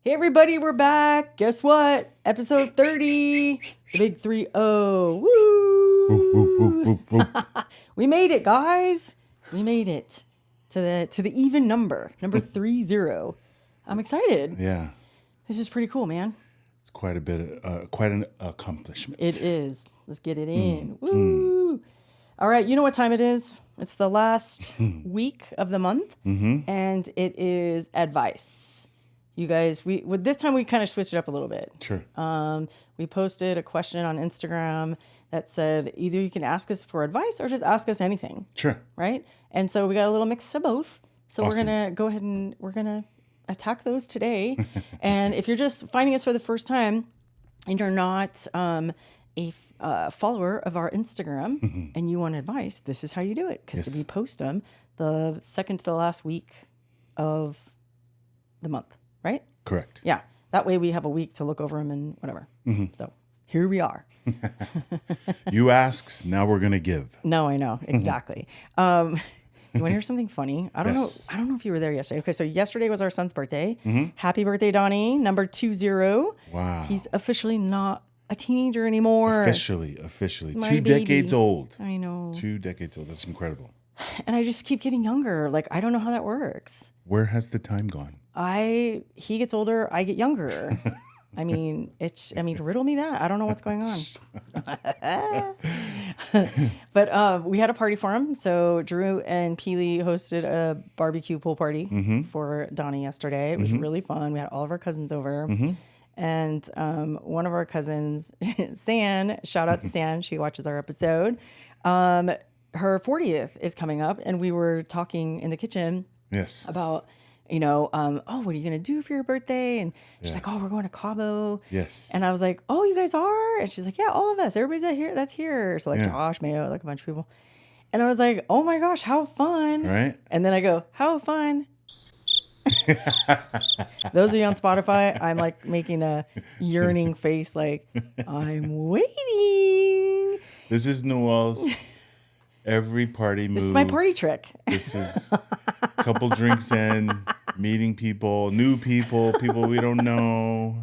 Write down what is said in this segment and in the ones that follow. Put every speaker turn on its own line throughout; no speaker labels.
Hey everybody, we're back. Guess what? Episode 30. The big 3-0. Woo! We made it, guys. We made it to the even number 30. I'm excited.
Yeah.
This is pretty cool, man.
It's quite a bit quite an accomplishment.
It is. Let's get it in. Woo! All right, you know what time it is? It's the last week of the month, and it is advice. You guys, this time we kind of switched it up a little bit.
Sure.
We posted a question on Instagram that said either you can ask us for advice or just ask us anything.
Sure.
Right? And so we got a little mix of both. So
Awesome.
we're going to go ahead and we're going to attack those today. And if you're just finding us for the first time and you're not a follower of our Instagram and you want advice, this is how you do it. Because we post them the second to the last week of the month. Right?
Correct.
Yeah. That way we have a week to look over them and whatever. So here we are.
You asks, now we're going to give.
No, I know. Exactly. You want to hear something funny? I don't know.
Yes.
I don't know if you were there yesterday. Okay. So yesterday was our son's birthday. Happy birthday, Donnie. Number 20.
Wow.
He's officially not a teenager anymore.
Officially.
My
2
baby.
decades old.
I know.
2 decades old. That's incredible.
And I just keep getting younger. Like, I don't know how that works.
Where has the time gone?
He gets older, I get younger. I mean, riddle me that. I don't know what's going on. But we had a party for him. So Drew and Peely hosted a barbecue pool party for Donnie yesterday. It was really fun. We had all of our cousins over. And one of our cousins, San, shout out to San. She watches our episode. Her 40th is coming up. And we were talking in the kitchen about... what are you going to do for your birthday? And she's like, oh, we're going to Cabo.
Yes.
And I was like, oh, you guys are? And she's like, yeah, all of us. Everybody's that's here. So like Josh, Mayo, like a bunch of people. And I was like, oh my gosh, how fun.
Right.
And then I go, how fun. Those of you on Spotify, I'm like making a yearning face like, I'm waiting.
This is Noel's every party move.
This is my party trick.
This is a couple drinks in, meeting people, new people we don't know,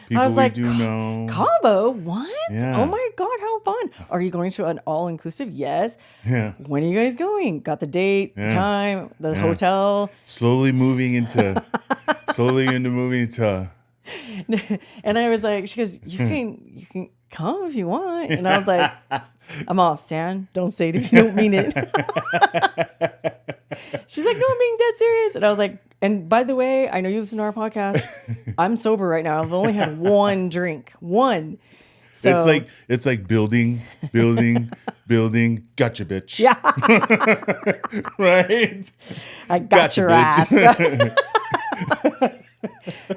people we do know.
Cabo? What?
Yeah.
Oh my God, how fun. Are you going to an all-inclusive? Yes.
Yeah.
When are you guys going? Got the date, the time, the hotel.
Slowly moving into.
And I was like, she goes, you can come if you want. And I was like, I'm all, Stan, don't say it if you don't mean it. She's like, no, I'm being dead serious. And I was like, and by the way, I know you listen to our podcast. I'm sober right now. I've only had one drink. One. So,
It's like building. Gotcha, bitch.
Yeah.
Right?
I got
Gotcha,
your
bitch.
ass.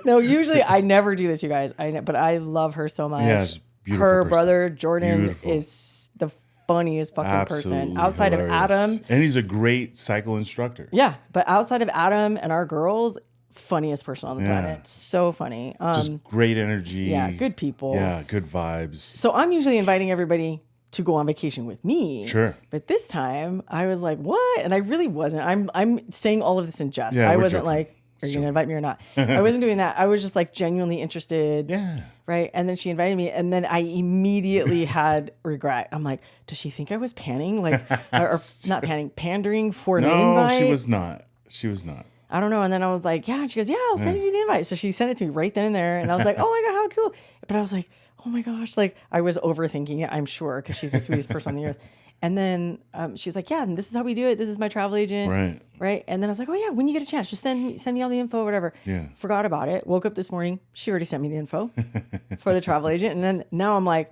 No, usually I never do this, you guys. But I love her so much.
Yeah, it's beautiful
her
person.
brother, Jordan,
Beautiful.
is the funniest fucking
Absolutely
person. Outside
hilarious.
of Adam.
And he's a great cycle instructor.
Yeah, but outside of Adam and our girls, funniest person on the planet. So funny.
Just great energy.
Yeah, good people.
Yeah, good vibes.
So I'm usually inviting everybody to go on vacation with me.
Sure.
But this time I was like, what? And I really wasn't. I'm saying all of this in jest.
Yeah,
I
we're
wasn't
joking.
like, are you going to invite me or not? I wasn't doing that. I was just like genuinely interested.
Yeah.
Right. And then she invited me. And then I immediately had regret. I'm like, does she think I was panning? Like, or not panning, pandering for an invite?
No, she was not.
I don't know. And then I was like, yeah. And she goes, yeah, I'll send you the invite. So she sent it to me right then and there. And I was like, oh my God, how cool. But I was like, oh my gosh. Like I was overthinking it, I'm sure, because she's the sweetest person on the earth. And then she's like, yeah, and this is how we do it. This is my travel agent.
Right.
Right. And then I was like, oh yeah, when you get a chance, just send me all the info, whatever.
Yeah.
Forgot about it. Woke up this morning. She already sent me the info for the travel agent. And then now I'm like,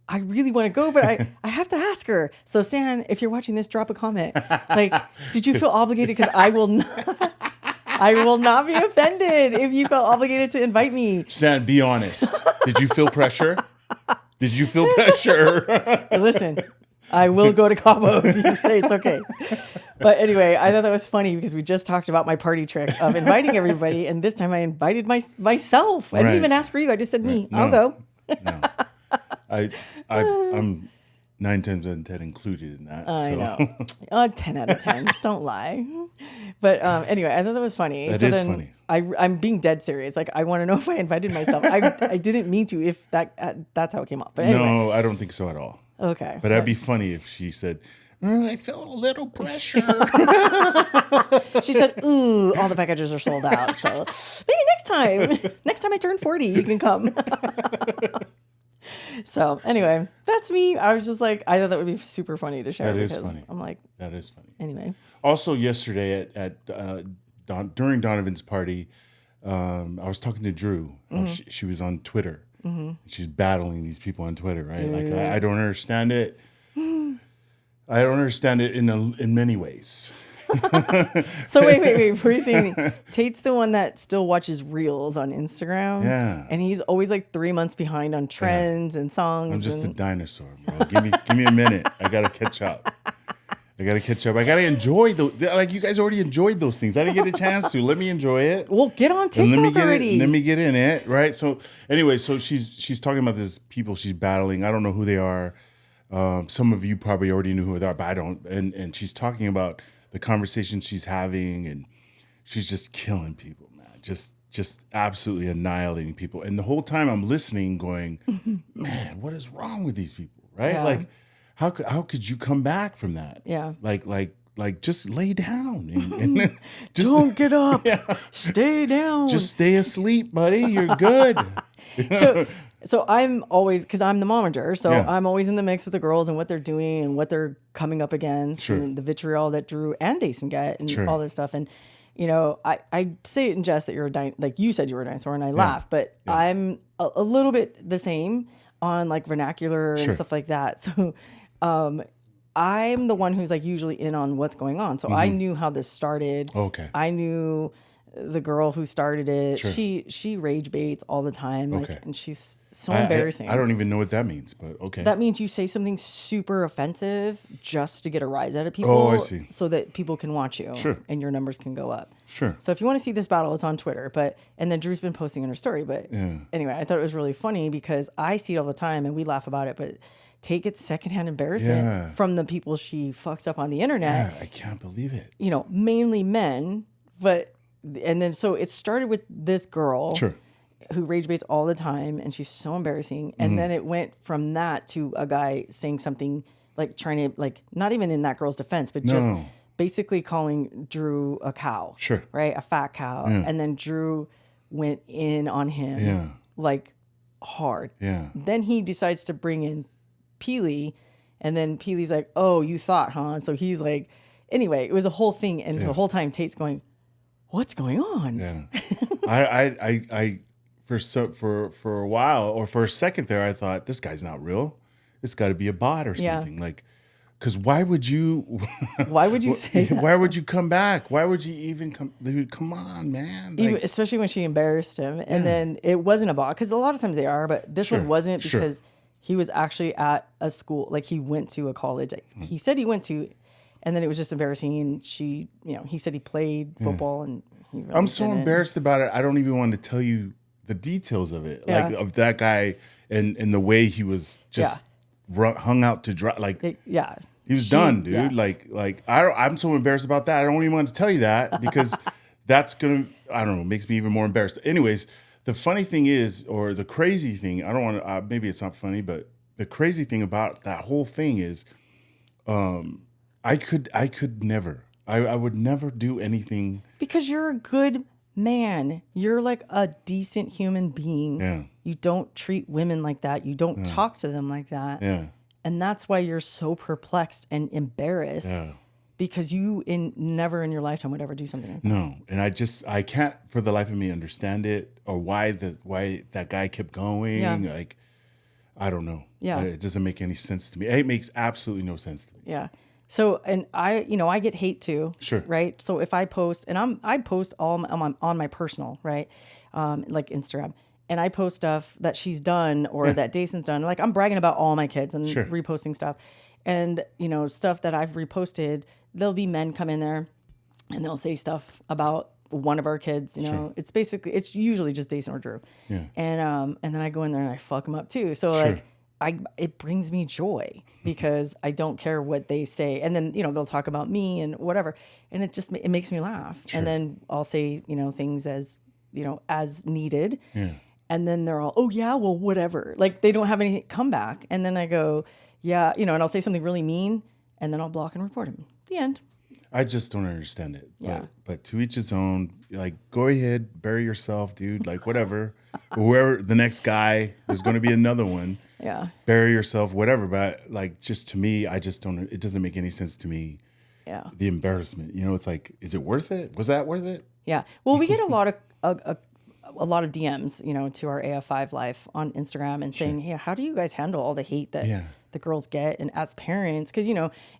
I really want to go, but I have to ask her. So San, if you're watching this, drop a comment. Like, did you feel obligated? Because I will not be offended if you felt obligated to invite me.
San, be honest. Did you feel pressure?
Listen, I will go to Cabo if you say it's okay. But anyway, I thought that was funny because we just talked about my party trick of inviting everybody. And this time I invited myself. I didn't even ask for you. I just said me. I'll go.
No. I'm 9 times out of 10 included in that.
I know. 10 out of 10. Don't lie. But anyway, I thought that was funny.
That is funny.
I'm being dead serious. Like, I want to know if I invited myself. I didn't mean to, if that's how it came up. But anyway.
No, I don't think so at all.
Okay.
But that'd be funny if she said, I felt a little pressure.
She said, ooh, all the packages are sold out. So maybe next time I turn 40, you can come. So anyway, that's me. I was just like, I thought that would be super funny to share.
That is funny.
I'm like,
that is funny.
Anyway.
Also yesterday during Donovan's party, I was talking to Drew. She was on Twitter. She's battling these people on Twitter, right?
Dude.
Like I don't understand it. I don't understand it in many ways.
So wait. Before you say anything, Tate's the one that still watches reels on Instagram.
Yeah.
And he's always like 3 months behind on trends and songs.
I'm just a dinosaur, bro. Give me a minute. I gotta catch up. I gotta enjoy like you guys already enjoyed those things. I didn't get a chance to. Let me enjoy it.
Well, get on TikTok already.
Let me get in it, right? So anyway, so she's talking about these people she's battling. I don't know who they are. Some of you probably already knew who they are, but I don't. And she's talking about the conversations she's having, and she's just killing people, man. Just absolutely annihilating people. And the whole time I'm listening, going, man, what is wrong with these people, right?
Yeah.
Like, how could you come back from that?
Yeah.
Like just lay down and just
don't get up. Yeah. Stay down.
Just stay asleep, buddy. You're good.
So I'm always, because I'm the momager, so
Yeah.
I'm always in the mix with the girls and what they're doing and what they're coming up against,
Sure.
and the vitriol that Drew and Dason get, and
Sure.
all this stuff. And I say it in jest that you're like you said you were a dinosaur, and I laugh, but I'm a little bit the same on like vernacular
Sure.
and stuff like that. So I'm the one who's like usually in on what's going on. So I knew how this started.
Okay.
I knew the girl who started it.
Sure.
She rage baits all the time. Like,
Okay.
and she's so embarrassing.
I don't even know what that means, but okay.
That means you say something super offensive just to get a rise out of people.
Oh, I see.
So that people can watch you.
Sure.
And your numbers can go up.
Sure.
So if you want to see this battle, it's on Twitter. And then Drew's been posting in her story. But anyway, I thought it was really funny because I see it all the time and we laugh about it. But Tate gets secondhand embarrassment from the people she fucks up on the internet.
Yeah, I can't believe it.
Mainly men. And then so it started with this girl.
Sure.
Who rage baits all the time, and she's so embarrassing. And then it went from that to a guy saying something like trying to, like, not even in that girl's defense, but just basically calling Drew a cow.
Sure.
Right? A fat cow.
Yeah.
And then Drew went in on him like hard.
Yeah.
Then he decides to bring in Peely, and then Peely's like, oh, you thought, huh? So he's like, anyway, it was a whole thing. And the whole time Tate's going, what's going on?
Yeah. I for a while, or for a second there, I thought, this guy's not real. This got to be a bot or something. Like, because why would you?
Why would you say that?
Why would you come back? Why would you even come? Dude, come on, man. Like,
especially when she embarrassed him. And then it wasn't a bot, because a lot of times they are, but this one wasn't, because he was actually at a school. Like, he went to a college. Like, he said he went to, and then it was just embarrassing. And she, he said he played football, and he really
I'm so embarrassed about it. I don't even want to tell you the details of it, like of that guy and the way he was just hung out to dry. Like, he was done, dude.
Yeah.
Like I'm so embarrassed about that. I don't even want to tell you that, because that's gonna, I don't know, makes me even more embarrassed. Anyways, the funny thing is, or the crazy thing, I don't want to. Maybe it's not funny, but the crazy thing about that whole thing is, I could never. I would never do anything.
Because you're a good man. You're like a decent human being.
Yeah.
You don't treat women like that. You don't talk to them like that.
Yeah.
And that's why you're so perplexed and embarrassed.
Yeah.
Because you never in your lifetime would ever do something like that.
No. And I can't for the life of me understand it, or why that guy kept going.
Yeah.
Like, I don't know.
Yeah.
It doesn't make any sense to me. It makes absolutely no sense to me.
Yeah. So, and I get hate too.
Sure.
Right. So if I post, and I post all on my personal, right, like Instagram, and I post stuff that she's done or that Dason's done. Like, I'm bragging about all my kids and reposting stuff, and stuff that I've reposted. There'll be men come in there, and they'll say stuff about one of our kids. It's usually just Dason or Drew.
Yeah.
And then I go in there and I fuck them up too. So like, it brings me joy because I don't care what they say. And then, they'll talk about me and whatever. And it makes me laugh.
Sure.
And then I'll say, things as, as needed.
Yeah.
And then they're all, oh yeah, well, whatever. Like they don't have any comeback. And then I go, yeah, and I'll say something really mean and then I'll block and report him. The end.
I just don't understand it.
Yeah.
But to each his own. Like, go ahead, bury yourself, dude. Like, whatever. Whoever the next guy, there's going to be another one.
Yeah.
Bury yourself, whatever. But like, just to me, I just don't. It doesn't make any sense to me.
Yeah.
The embarrassment. It's like, is it worth it? Was that worth it?
Yeah. Well, we get a lot of DMs, to our AF5 life on Instagram and saying, hey, how do you guys handle all the hate that the girls get? And as parents, because,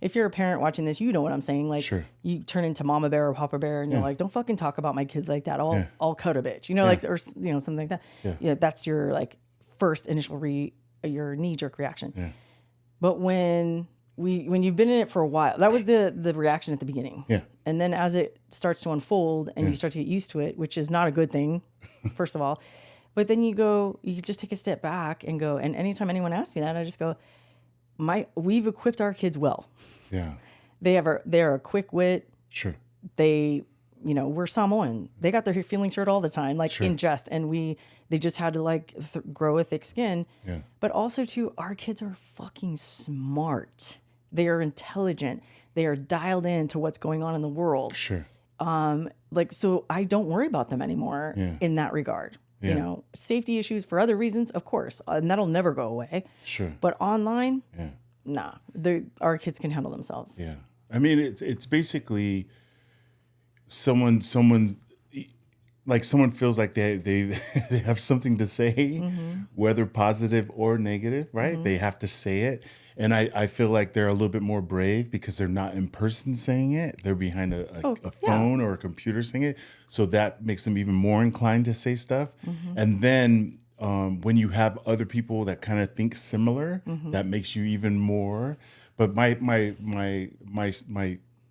if you're a parent watching this, you know what I'm saying. Like, you turn into mama bear or papa bear and you're like, don't fucking talk about my kids like that. I'll cut a bitch, like, or, something like that. Yeah. That's your, like, first initial your knee-jerk reaction. Yeah. But when you've been in it for a while, that was the reaction at the beginning. Yeah. And then as it starts to unfold and you start to get used to it, which is not a good thing, first of all. But then you just take a step back and go, and anytime anyone asks me that, I just go, we've equipped our kids well. Yeah. They're a quick wit. Sure. We're Samoan. They got their feelings hurt all the time, like in jest. And they just had to like grow a thick skin. Yeah. But also too, our kids are fucking smart. They are intelligent. They are dialed in to what's going on in the world. Sure. So I don't worry about them anymore in that regard. Yeah. Safety issues for other reasons, of course, and that'll never go away. Sure. But online, nah, our kids can handle themselves. Yeah.
I mean, it's basically someone's like someone feels like they have something to say, whether positive or negative, right? Mm-hmm. They have to say it. And I feel like they're a little bit more brave because they're not in person saying it. They're behind a phone or a computer saying it. So that makes them even more inclined to say stuff. Mm-hmm. And then when you have other people that kind of think similar, that makes you even more. But my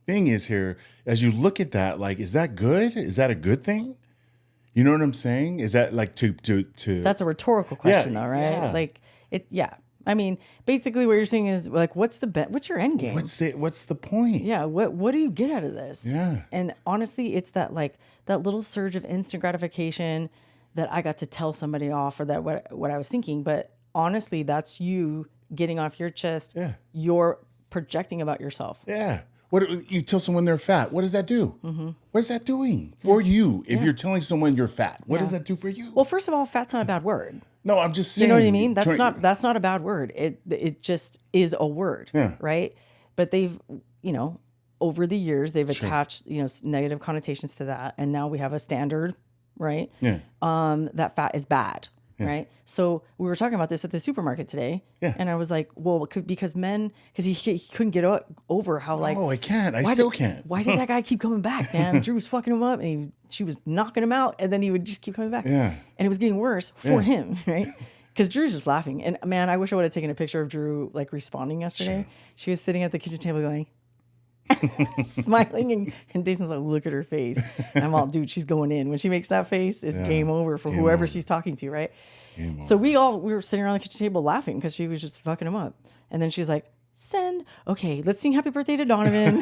thing is here, as you look at that, like, is that good? Is that a good thing? You know what I'm saying? Is that like to
That's a rhetorical question though, right? Yeah. Like I mean, basically what you're saying is like, what's your end game?
What's the point?
Yeah. What do you get out of this? Yeah. And honestly, it's that little surge of instant gratification that I got to tell somebody off or that what I was thinking. But honestly, that's you getting off your chest. Yeah. You're projecting about yourself.
Yeah. What you tell someone they're fat? What does that do? Mm-hmm. What is that doing for you? If you're telling someone you're fat, what does that do for you?
Well, first of all, fat's not a bad word.
No, I'm just saying.
You know what I mean? That's not a bad word. It just is a word, right? But they've, over the years they've attached, negative connotations to that, and now we have a standard, right? Yeah. That fat is bad, right? So we were talking about this at the supermarket today, and I was like, well, because he couldn't get over how like,
oh, I can't, I still can't.
Why did that guy keep coming back, man? Drew was fucking him up, and she was knocking him out, and then he would just keep coming back. Yeah. And it was getting worse for him, right? Because Drew's just laughing. And man, I wish I would have taken a picture of Drew like responding yesterday. Sure. She was sitting at the kitchen table going, smiling, and Jason's like, look at her face. And I'm all, dude, she's going in. When she makes that face, it's game over for whoever she's talking to, right? It's game over. So we were sitting around the kitchen table laughing because she was just fucking him up. And then she's like, okay, let's sing happy birthday to Donovan.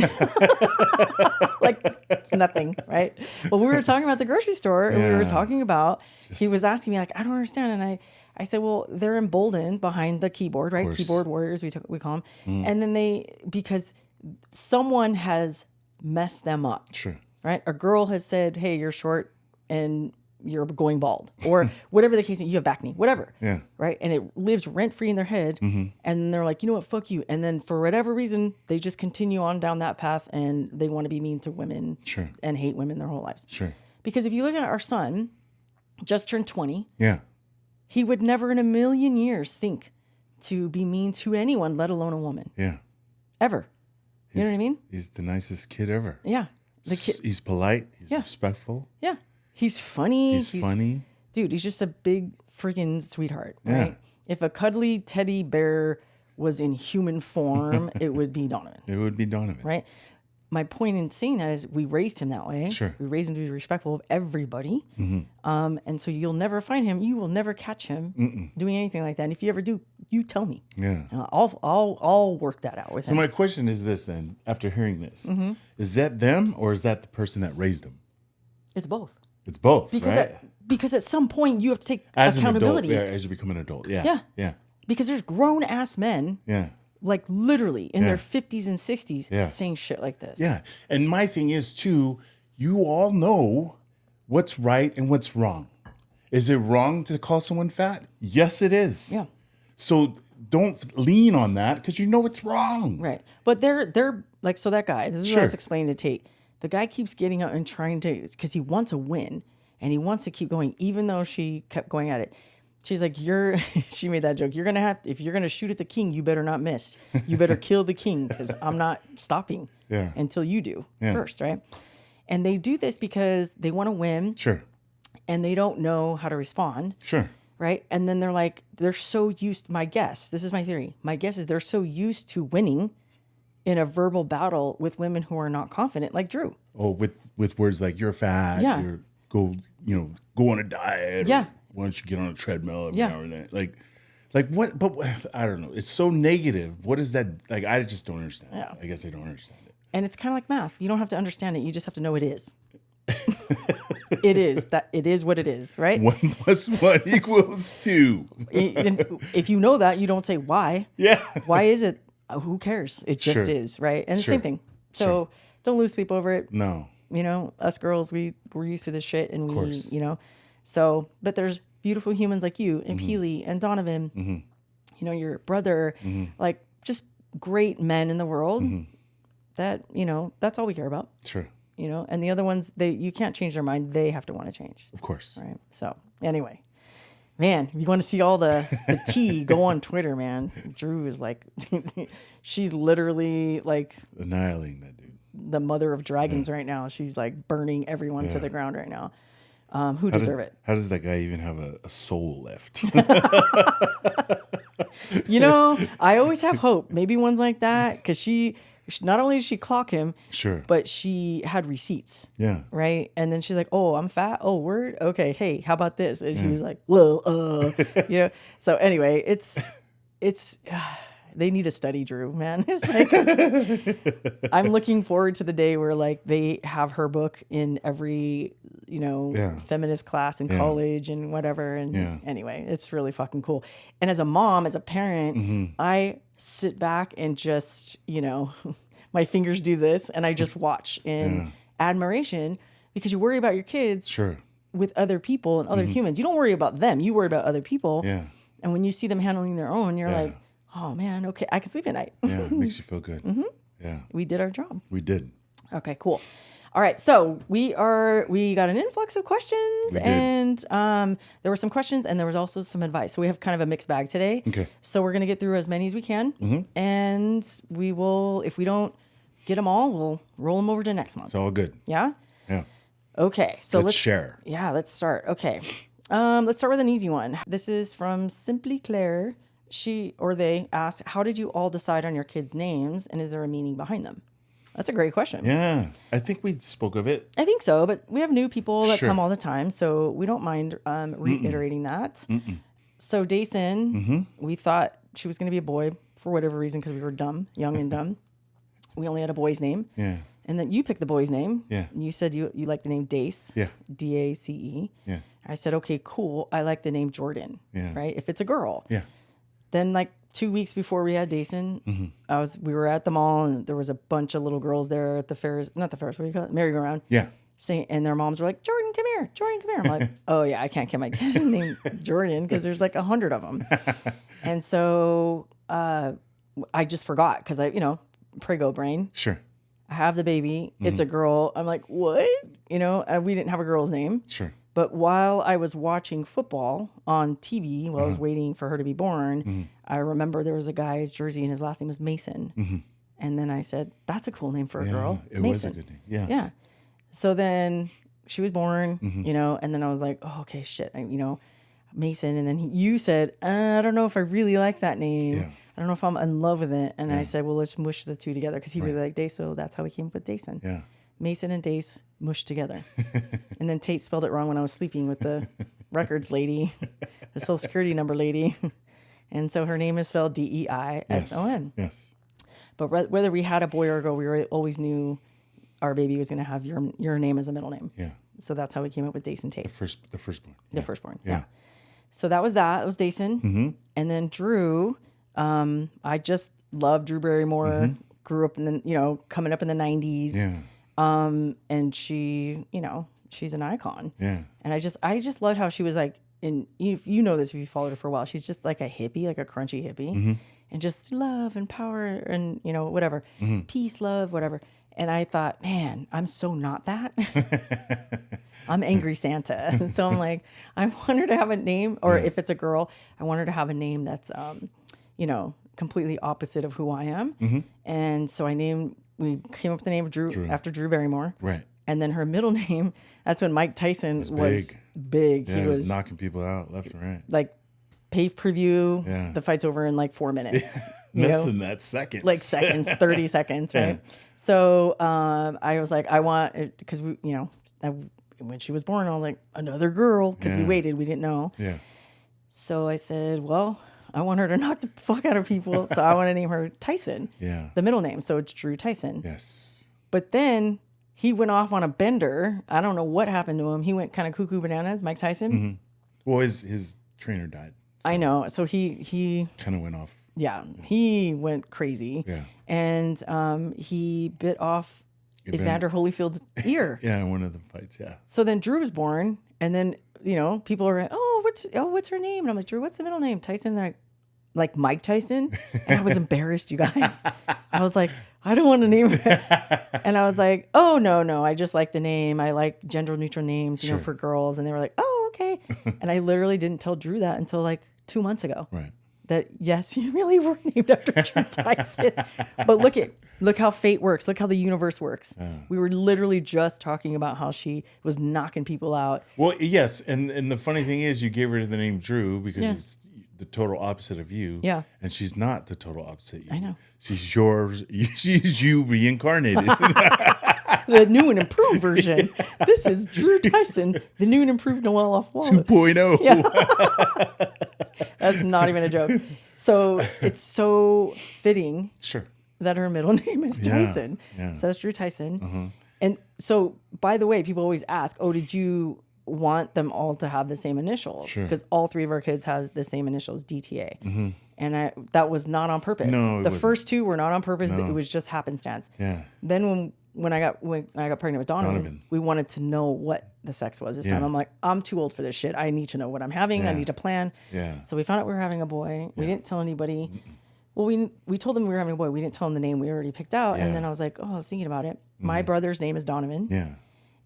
Like, it's nothing, right? Well, we were talking about the grocery store, and we were talking about, he was asking me, like, I don't understand. And I said, well, they're emboldened behind the keyboard, right? Keyboard warriors, we call them. And then because someone has messed them up. Sure. Right? A girl has said, hey, you're short and you're going bald, or whatever the case is, you have back knee, whatever. Yeah. Right. And it lives rent free in their head. Mm-hmm. And they're like, you know what? Fuck you. And then for whatever reason, they just continue on down that path and they want to be mean to women and hate women their whole lives. Sure. Because if you look at our son, just turned 20. Yeah. He would never in a million years think to be mean to anyone, let alone a woman. Yeah. Ever. You know what I mean?
He's the nicest kid ever.
Yeah.
He's polite. He's respectful.
Yeah. He's funny.
He's funny.
Dude, he's just a big freaking sweetheart, right? If a cuddly teddy bear was in human form, it would be Donovan.
It would be Donovan.
Right? my point in saying that is we raised him that way.
Sure.
We raised him to be respectful of everybody. And so you'll never find him. You will never catch him doing anything like that. And if you ever do, you tell me.
Yeah.
I'll work that out with
So
him.
my question is this then, after hearing this, is that them or is that the person that raised them?
It's both.
It's both,
Because
right?
because at some point you have to take
As
accountability.
an adult, as you become an adult. Yeah.
Yeah.
Yeah.
Because there's grown ass men,
Yeah.
like literally in
Yeah.
their 50s and 60s,
Yeah.
saying shit like this.
Yeah. And my thing is too, you all know what's right and what's wrong. Is it wrong to call someone fat? Yes, it is.
Yeah.
So don't lean on that because you know it's wrong.
Right. But they're like, so that guy, this is what I was
Sure.
explaining to Tate. The guy keeps getting up and trying to, because he wants a win and he wants to keep going, even though she kept going at it. She's like, she made that joke. You're going to have, if you're going to shoot at the king, you better not miss. You better kill the king because I'm not stopping
Yeah.
until you do first, right? And they do this because they want to win
Sure.
and they don't know how to respond.
Sure.
Right. And then they're like, they're so used, my guess, this is my theory. My guess is they're so used to winning in a verbal battle with women who are not confident, like Drew.
Oh, with words like you're fat,
Yeah.
you're go on a diet.
Yeah.
Or why don't you get on a treadmill every
Yeah.
hour and that? Like what? But I don't know. It's so negative. What is that? Like I just don't understand.
Yeah.
I guess I don't understand it.
And it's kind of like math. You don't have to understand it. You just have to know it is. It is what it is, right?
1 + 1 = 2.
And if you know that, you don't say why.
Yeah.
Why is it? Who cares? It just
Sure.
is, right? And the
Sure.
same thing. So don't lose sleep over it.
No.
You know, us girls, we're used to this shit, and we,
course.
you know, so, but there's beautiful humans like you and
Mm-hmm.
Peely and Donovan, you know, your brother, like just great men in the world that, you know, that's all we care about,
Sure.
you know, and the other ones, you can't change their mind. They have to want to change.
Of course.
Right. So anyway, man, if you want to see all the tea, go on Twitter, man. Drew is like, she's literally like
Annihilating that dude.
the mother of dragons right now. She's like burning everyone to the ground right now. Who deserve it?
How does that guy even have a soul left?
You know, I always have hope. Maybe one's like that because she not only did she clock him,
Sure.
but she had receipts.
Yeah.
Right. And then she's like, oh, I'm fat. Oh, word. Okay. Hey, how about this? And she was like, well, you know, so anyway, it's, they need to study Drew, man. It's like, I'm looking forward to the day where like they have her book in every, you know, feminist class in college and whatever. And anyway, it's really fucking cool. And as a mom, as a parent, I sit back and just, you know, my fingers do this and I just watch in admiration because you worry about your kids
Sure.
with other people and other humans. You don't worry about them. You worry about other people.
Yeah.
And when you see them handling their own, you're like, oh man, okay, I can sleep at night.
Yeah. It makes you feel good. Yeah.
We did our job.
We did.
Okay, cool. All right, so we got an influx of questions,
We did.
and there were some questions, and there was also some advice. So we have kind of a mixed bag today.
Okay.
So we're gonna get through as many as we can, and we will. If we don't get them all, we'll roll them over to next month.
It's all good.
Yeah.
Yeah.
Okay. So
Let's share.
Yeah, let's start. Okay. Let's start with an easy one. This is from Simply Claire. They asked, how did you all decide on your kids' names, and is there a meaning behind them? That's a great question.
Yeah. I think we spoke of it.
I think so, but we have new people that
Sure.
come all the time, so we don't mind reiterating that. So Dason, we thought she was going to be a boy for whatever reason because we were young and dumb. We only had a boy's name.
Yeah.
And then you picked the boy's name.
Yeah.
You said you like the name Dace.
Yeah.
Dace.
Yeah.
I said, okay, cool. I like the name Jordan.
Yeah.
Right? If it's a girl.
Yeah.
Then like 2 weeks before we had Dason, we were at the mall and there was a bunch of little girls there at the not the Ferris, what do you call it? Merry-go-round.
Yeah.
And their moms were like, Jordan, come here. Jordan, come here. I'm like, oh yeah, I can't get my kid named Jordan because there's like 100 of them. And so I just forgot because prego brain.
Sure.
I have the baby. It's a girl. I'm like, what? We didn't have a girl's name.
Sure.
But while I was watching football on TV, while I was waiting for her to be born, I remember there was a guy's jersey and his last name was Mason. And then I said, that's a cool name for a girl.
It
Mason.
was a good name. Yeah.
Yeah. So then she was born, and then I was like, oh, okay, shit, Mason. And then you said, I don't know if I really like that name.
Yeah.
I don't know if I'm in love with it. And I said, well, let's mush the two together because he really liked Dace. So that's how we came up with Dason.
Yeah.
Mason and Dace mushed together. And then Tate spelled it wrong when I was sleeping with the records lady, the social security number lady. And so her name is spelled Deison.
Yes.
But whether we had a boy or a girl, we always knew our baby was going to have your name as a middle name.
Yeah.
So that's how we came up with Dace and Tate.
The firstborn.
The firstborn.
Yeah.
So that was that. It was Dason.
Mm-hmm.
And then Drew, I just loved Drew Barrymore.
Mm-hmm.
Grew up in the, coming up in the 90s.
Yeah.
And she, she's an icon.
Yeah.
And I just loved how she was like, if you know this, if you followed her for a while, she's just like a hippie, like a crunchy hippie.
Mm-hmm.
And just love and power and, whatever.
Mm-hmm.
Peace, love, whatever. And I thought, man, I'm so not that. I'm angry Santa. So I'm like, I want her to have a name, or if it's a girl, I want her to have a name that's, completely opposite of who I am. Mm-hmm. And so we came up with the name of Drew. After Drew Barrymore.
Right.
And then her middle name, that's when Mike Tyson was big.
Yeah, he was knocking people out left and right.
Like pay-per-view,
Yeah.
the fight's over in like 4 minutes.
Less than that, seconds.
Like seconds, 30 seconds, right? Yeah. So I was like, I want it, because when she was born, I was like, another girl, because we waited, we didn't know.
Yeah.
So I said, well, I want her to knock the fuck out of people, so I want to name her Tyson.
Yeah.
The middle name, so it's Drew Tyson.
Yes.
But then he went off on a bender. I don't know what happened to him. He went kind of cuckoo bananas, Mike Tyson.
Mm-hmm. Well, his trainer died.
So I know. So he
kind of went off.
Yeah, he went crazy.
Yeah.
And he bit off Evander Holyfield's ear.
Yeah, in one of the fights, yeah.
So then Drew was born, and then, people are like, what's her name? And I'm like, Drew, what's the middle name? Tyson. And they're like Mike Tyson. And I was embarrassed, you guys. I was like, I don't want to name her. And I was like, oh, no, I just like the name. I like gender neutral names, for girls. And they were like, oh, okay. And I literally didn't tell Drew that until like 2 months ago.
Right.
That, yes, you really were named after Drew Tyson. But look how fate works. Look how the universe works. We were literally just talking about how she was knocking people out.
Well, yes. And the funny thing is, you gave her the name Drew because it's the total opposite of you.
Yeah.
And she's not the total opposite of you.
I know.
She's yours. She's you reincarnated.
The new and improved version. This is Drew Tyson, the new and improved Noelle Off-Wall.
2.0.
Yeah. That's not even a joke. So it's so fitting that her middle name is Tyson.
Yeah.
So that's Drew Tyson. And so, by the way, people always ask, oh, did you want them all to have the same initials? Because all three of our kids have the same initials, DTA. And that was not on purpose.
No,
the first two were not on purpose. No. It was just happenstance.
Yeah.
Then when I got pregnant with Donovan, we wanted to know what the sex was this time. I'm like, I'm too old for this shit. I need to know what I'm having. I need to plan.
Yeah.
So we found out we were having a boy. We didn't tell anybody. Well, we told them we were having a boy. We didn't tell them the name we already picked out. And then I was like, I was thinking about it. My brother's name is Donovan.
Yeah.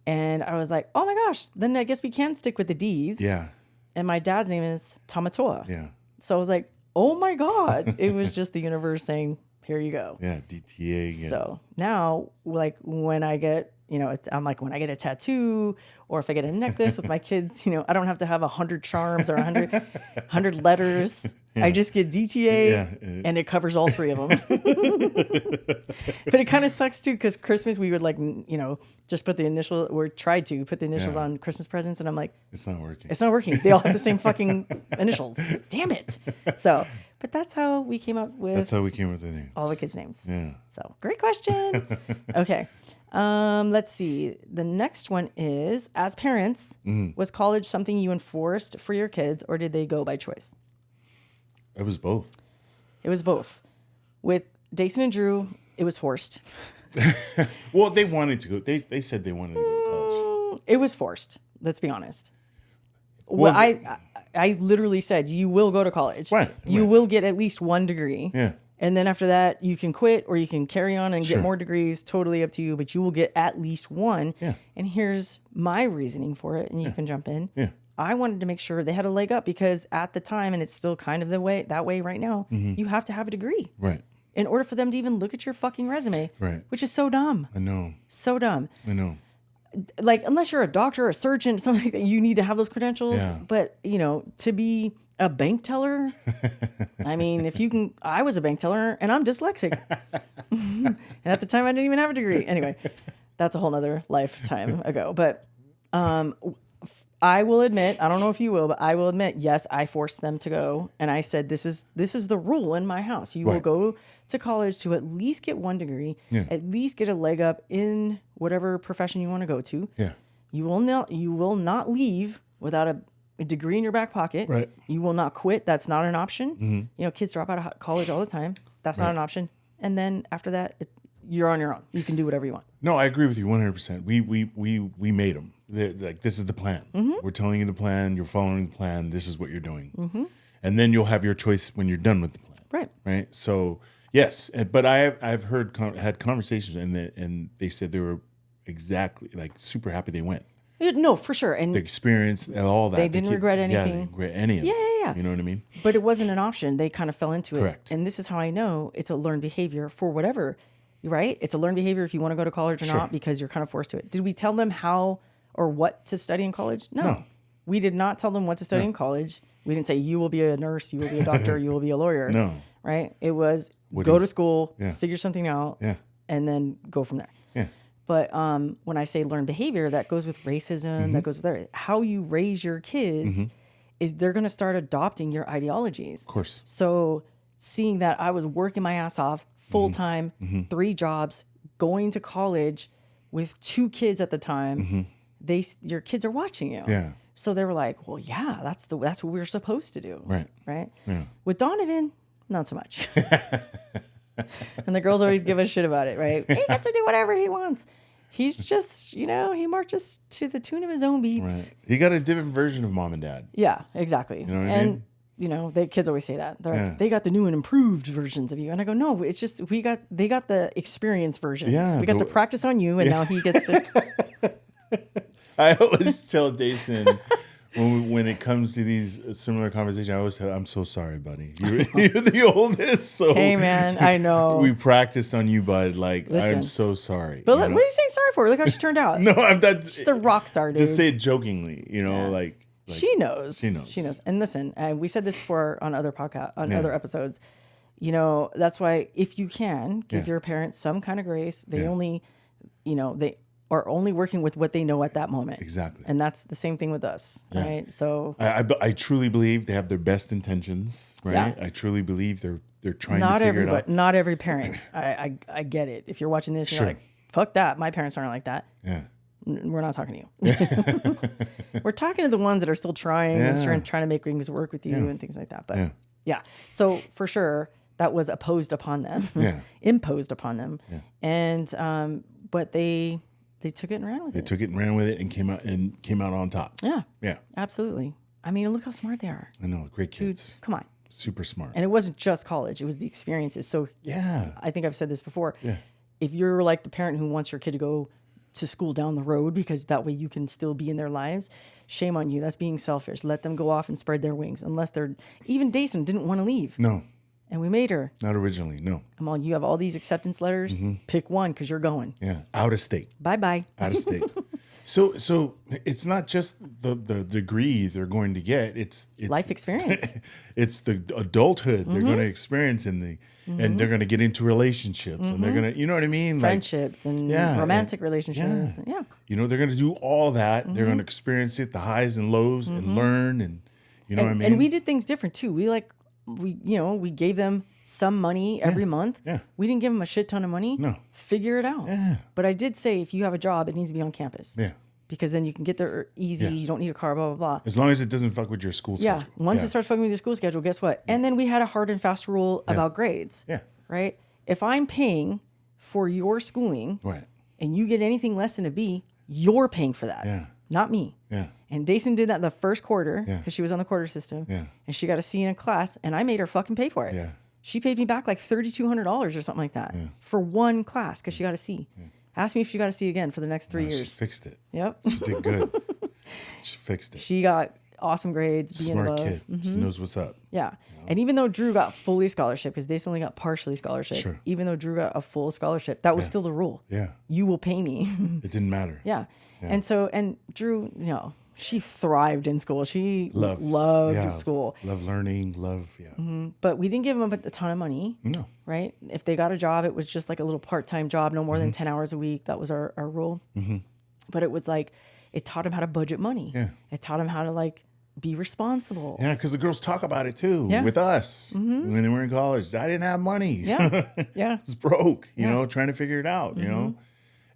And I was like, oh my gosh, then I guess we can stick with the D's.
Yeah.
And my dad's name is Tamatoa.
Yeah.
So I was like, oh my God. It was just the universe saying, here you go.
Yeah, DTA again.
So now, like, when I get, I'm like, when I get a tattoo or if I get a necklace with my kids, I don't have to have 100 charms or 100 letters. Yeah. I just get DTA and it covers all three of them. But it kind of sucks too, because Christmas we would just put the initial, or tried to put the initials on Christmas presents, and I'm like, it's not working. They all have the same fucking initials. Damn it. So, but that's how we came up with.
That's how we came up with the names.
All the kids' names.
Yeah.
So great question. Okay. Let's see. The next one is, as parents, was college something you enforced for your kids, or did they go by choice?
It was both.
It was both. With Dason and Drew, it was forced.
Well, they wanted to go. They said they wanted to go to college.
It was forced. Let's be honest. Well, I literally said, you will go to college.
Right.
You will get at least one degree.
Yeah.
And then after that, you can quit or you can carry on and get more degrees. Totally up to you. But you will get at least one.
Yeah.
And here's my reasoning for it. And you can jump in.
Yeah.
I wanted to make sure they had a leg up, because at the time, and it's still kind of that way right now, you have to have a degree.
Right.
In order for them to even look at your fucking resume.
Right.
Which is so dumb.
I know.
So dumb.
I know.
Like, unless you're a doctor or a surgeon, something like that, you need to have those credentials.
Yeah.
But, to be A bank teller? I mean, if you can, I was a bank teller and I'm dyslexic. And at the time I didn't even have a degree. Anyway, that's a whole nother lifetime ago. But I will admit, I don't know if you will, but I will admit, yes, I forced them to go. And I said, this is the rule in my house. You will go to college to at least get one degree, at least get a leg up in whatever profession you want to go to.
Yeah.
You will not leave without a degree in your back pocket.
Right.
You will not quit. That's not an option. You know, kids drop out of college all the time. That's not an option. And then after that, you're on your own. You can do whatever you want.
No, I agree with you 100%. We made them. Like, this is the plan. We're telling you the plan. You're following the plan. This is what you're doing. And then you'll have your choice when you're done with the plan.
Right.
Right. So yes, but I've had conversations and they said they were exactly like super happy they went.
No, for sure. And
The experience and all that.
they didn't regret anything.
Yeah, they didn't regret any of it.
Yeah.
You know what I mean?
But it wasn't an option. They kind of fell into it.
Correct.
And this is how I know it's a learned behavior for whatever, right? It's a learned behavior if you want to go to college or not because you're kind of forced to it. Did we tell them how or what to study in college? No. We did not tell them what to study in college. We didn't say you will be a nurse, you will be a doctor, you will be a lawyer.
No.
Right? It was go to school, figure something out, and then go from there.
Yeah.
But when I say learned behavior, that goes with racism, that goes with everything. How you raise your kids is they're going to start adopting your ideologies.
Of course.
So seeing that I was working my ass off full time, 3 jobs, going to college with 2 kids at the time, your kids are watching you.
Yeah.
So they were like, well, yeah, that's what we're supposed to do.
Right.
Right.
Yeah.
With Donovan, not so much. And the girls always give us shit about it, right? He gets to do whatever he wants. He's just, he marches to the tune of his own beats.
Right. He got a different version of mom and dad.
Yeah, exactly.
You know what I mean?
The kids always say that. They're like, they got the new and improved versions of you. And I go, no, it's just they got the experience versions.
Yeah,
we got to practice on you, and now he gets to.
I always tell Jason when it comes to these similar conversations, I always tell, I'm so sorry, buddy. You're the oldest, so
Hey, man, I know.
We practiced on you, bud. Like,
Listen.
I'm so sorry.
But what are you saying sorry for? Look how she turned out.
No, I'm not.
She's a rock star, dude.
Just say it jokingly, like
she knows.
She knows.
And listen, we said this before on other other episodes. That's why if you can give your parents some kind of grace, they only, they are only working with what they know at that moment.
Exactly.
And that's the same thing with us, right? So
I truly believe they have their best intentions, right? Yeah. I truly believe they're trying to figure it out.
Not every parent. I get it. If you're watching this, you're like, fuck that. My parents aren't like that.
Yeah.
We're not talking to you. We're talking to the ones that are still trying and trying to make things work with you and things like that. But so for sure that was imposed upon them. And but they took it and ran with it.
They took it and ran with it and came out on top.
Yeah.
Yeah.
Absolutely. I mean, look how smart they are.
I know, great kids.
Dude, come on.
Super smart.
And it wasn't just college; it was the experiences. So I think I've said this before.
Yeah.
If you're like the parent who wants your kid to go to school down the road because that way you can still be in their lives, shame on you. That's being selfish. Let them go off and spread their wings. Unless they're even Dason didn't want to leave.
No.
And we made her.
Not originally, no.
Come on, you have all these acceptance letters. Pick one because you're going.
Yeah, out of state.
Bye-bye.
Out of state. So it's not just the degree they're going to get. It's
life experience.
It's the adulthood they're going to experience and they're going to get into relationships and they're going to, you know what I mean?
Friendships and romantic relationships.
Yeah. They're going to do all that. They're going to experience it, the highs and lows and learn and you know what I mean?
And we did things different too. We gave them some money every month.
Yeah.
We didn't give them a shit ton of money.
No.
Figure it out.
Yeah.
But I did say if you have a job, it needs to be on campus.
Yeah.
Because then you can get there easy. You don't need a car, blah, blah, blah.
As long as it doesn't fuck with your school schedule.
Once it starts fucking with your school schedule, guess what? And then we had a hard and fast rule about grades.
Yeah.
Right? If I'm paying for your schooling and you get anything less than a B, you're paying for that.
Yeah.
Not me.
Yeah.
And Dason did that in the first quarter because she was on the quarter system.
Yeah.
And she got a C in a class and I made her fucking pay for it.
Yeah.
She paid me back like $3,200 or something like that for one class because she got a C. Ask me if she got a C again for the next 3 years.
She fixed it.
Yep.
She did good. She fixed it.
She got awesome grades.
Smart kid. She knows what's up.
Yeah. And even though Drew got fully scholarship, because Dason only got partially scholarship, even though Drew got a full scholarship, that was still the rule.
Yeah.
You will pay me.
It didn't matter.
Yeah. And so, and Drew, She thrived in school. She loved school.
Love learning.
But we didn't give them a ton of money.
No.
Right? If they got a job, it was just like a little part-time job, no more than 10 hours a week. That was our rule. But it was like, it taught them how to budget money.
Yeah.
It taught them how to like be responsible.
Yeah, because the girls talk about it too with us when they were in college. I didn't have money.
Yeah. Yeah.
I was broke, you know, trying to figure it out, you know.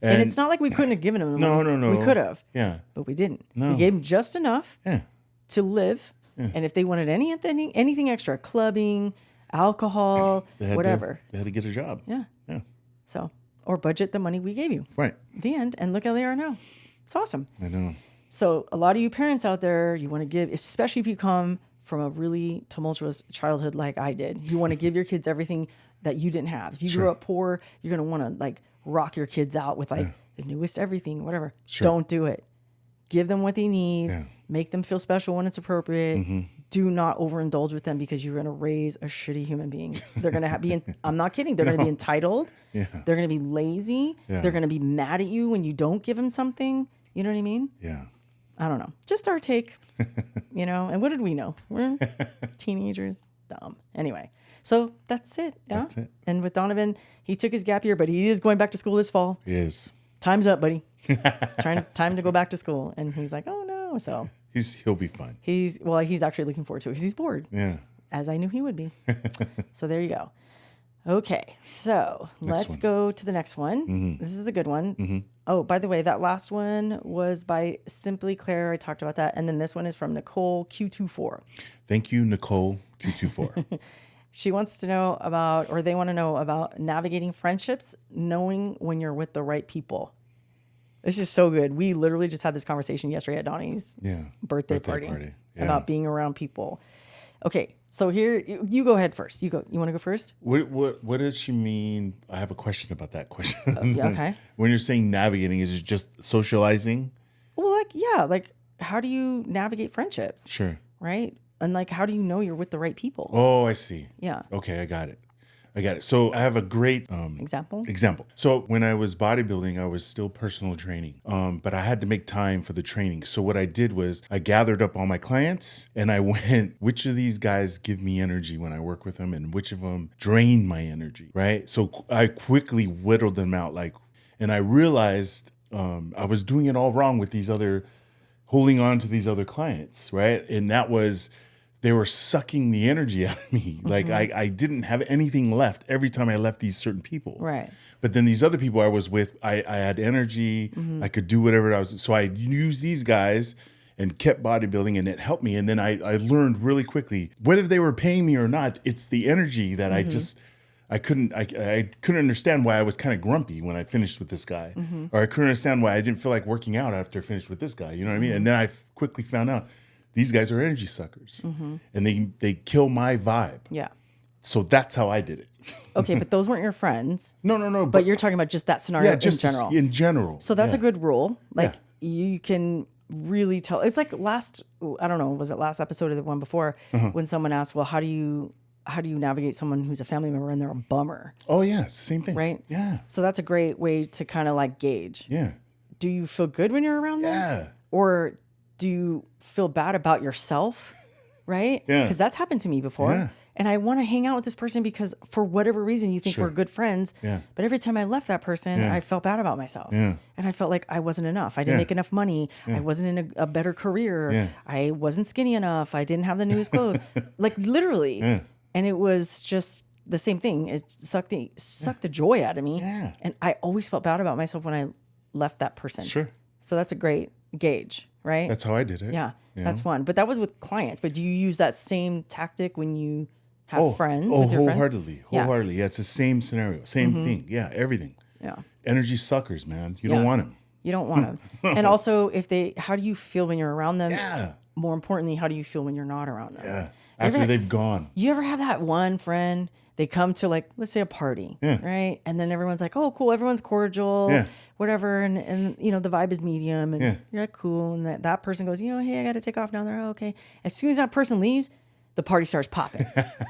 And it's not like we couldn't have given them the money.
No.
We could have.
Yeah.
But we didn't.
No.
We gave them just enough
Yeah.
to live. Yeah. And if they wanted anything extra, clubbing, alcohol, whatever.
They had to get a job.
Yeah.
Yeah.
So, or budget the money we gave you.
Right.
The end. And look how they are now. It's awesome.
I know.
So a lot of you parents out there, you want to give, especially if you come from a really tumultuous childhood like I did, you want to give your kids everything that you didn't have. If you grew up poor, you're going to want to like rock your kids out with like the newest everything, whatever. Sure. Don't do it. Give them what they need. Yeah. Make them feel special when it's appropriate. Do not overindulge with them because you're going to raise a shitty human being. They're going to be, I'm not kidding. They're going to be entitled. Yeah. They're going to be lazy. Yeah. They're going to be mad at you when you don't give them something. You know what I mean?
Yeah.
I don't know. Just our take, you know. And what did we know? We're teenagers. Dumb. Anyway, so that's it. Yeah. That's it. And with Donovan, he took his gap year, but he is going back to school this fall.
He is.
Time's up, buddy. Time to go back to school. And he's like, oh no. So
he'll be fine.
He's actually looking forward to it because he's bored. Yeah. As I knew he would be. So there you go. Okay, so let's go to the next one. This is a good one. Oh, by the way, that last one was by Simply Claire. I talked about that. And then this one is from Nicole Q24.
Thank you, Nicole Q24.
She wants to know about, or they want to know about navigating friendships, knowing when you're with the right people. This is so good. We literally just had this conversation yesterday at Donnie's birthday party. About being around people. Okay, so here, you go ahead first. You want to go first?
What does she mean? I have a question about that question.
Okay.
When you're saying navigating, is it just socializing?
Well, like how do you navigate friendships?
Sure.
Right? And like, how do you know you're with the right people?
Oh, I see.
Yeah.
Okay, I got it. So I have a great example. So when I was bodybuilding, I was still personal training, but I had to make time for the training. So what I did was I gathered up all my clients and I went, which of these guys give me energy when I work with them and which of them drain my energy, right? So I quickly whittled them out, and I realized I was doing it all wrong with holding on to these other clients, right? And that was, they were sucking the energy out of me. Like I didn't have anything left every time I left these certain people.
Right.
But then these other people I was with, I had energy. I could do whatever I was. So I used these guys and kept bodybuilding, and it helped me. And then I learned really quickly, whether they were paying me or not, it's the energy that I couldn't understand why I was kind of grumpy when I finished with this guy, or I couldn't understand why I didn't feel like working out after I finished with this guy. You know what I mean? And then I quickly found out these guys are energy suckers, and they kill my vibe. Yeah. So that's how I did it.
Okay, but those weren't your friends.
No.
But you're talking about just that scenario in general.
In general.
So that's a good rule. Like you can really tell. It's like I don't know, was it last episode or the one before when someone asked, well, how do you navigate someone who's a family member and they're a bummer?
Oh yeah, same thing.
Right?
Yeah.
So that's a great way to kind of like gauge.
Yeah.
Do you feel good when you're around them?
Yeah.
Or do you feel bad about yourself? Right?
Yeah.
Because that's happened to me before.
Yeah.
And I want to hang out with this person because for whatever reason you think we're good friends.
Yeah.
But every time I left that person, I felt bad about myself.
Yeah.
And I felt like I wasn't enough. I didn't make enough money. I wasn't in a better career.
Yeah.
I wasn't skinny enough. I didn't have the newest clothes. Like literally. Yeah. And it was just the same thing. It sucked the joy out of me.
Yeah.
And I always felt bad about myself when I left that person.
Sure.
So that's a great gauge, right?
That's how I did it.
Yeah. That's one. But that was with clients. But do you use that same tactic when you have friends with your
wholeheartedly.
friends?
Wholeheartedly. Yeah, it's the same scenario, same thing. Yeah, everything.
Yeah.
Energy suckers, man. You don't want them.
You don't want them. And also, how do you feel when you're around them?
Yeah.
More importantly, how do you feel when you're not around them?
Yeah. After they've gone.
You ever have that one friend, they come to like, let's say a party, right? And then everyone's like, oh, cool. Everyone's cordial, whatever. And you know, the vibe is medium and you're like, cool. And that person goes, you know, hey, I got to take off now. They're okay. As soon as that person leaves, the party starts popping.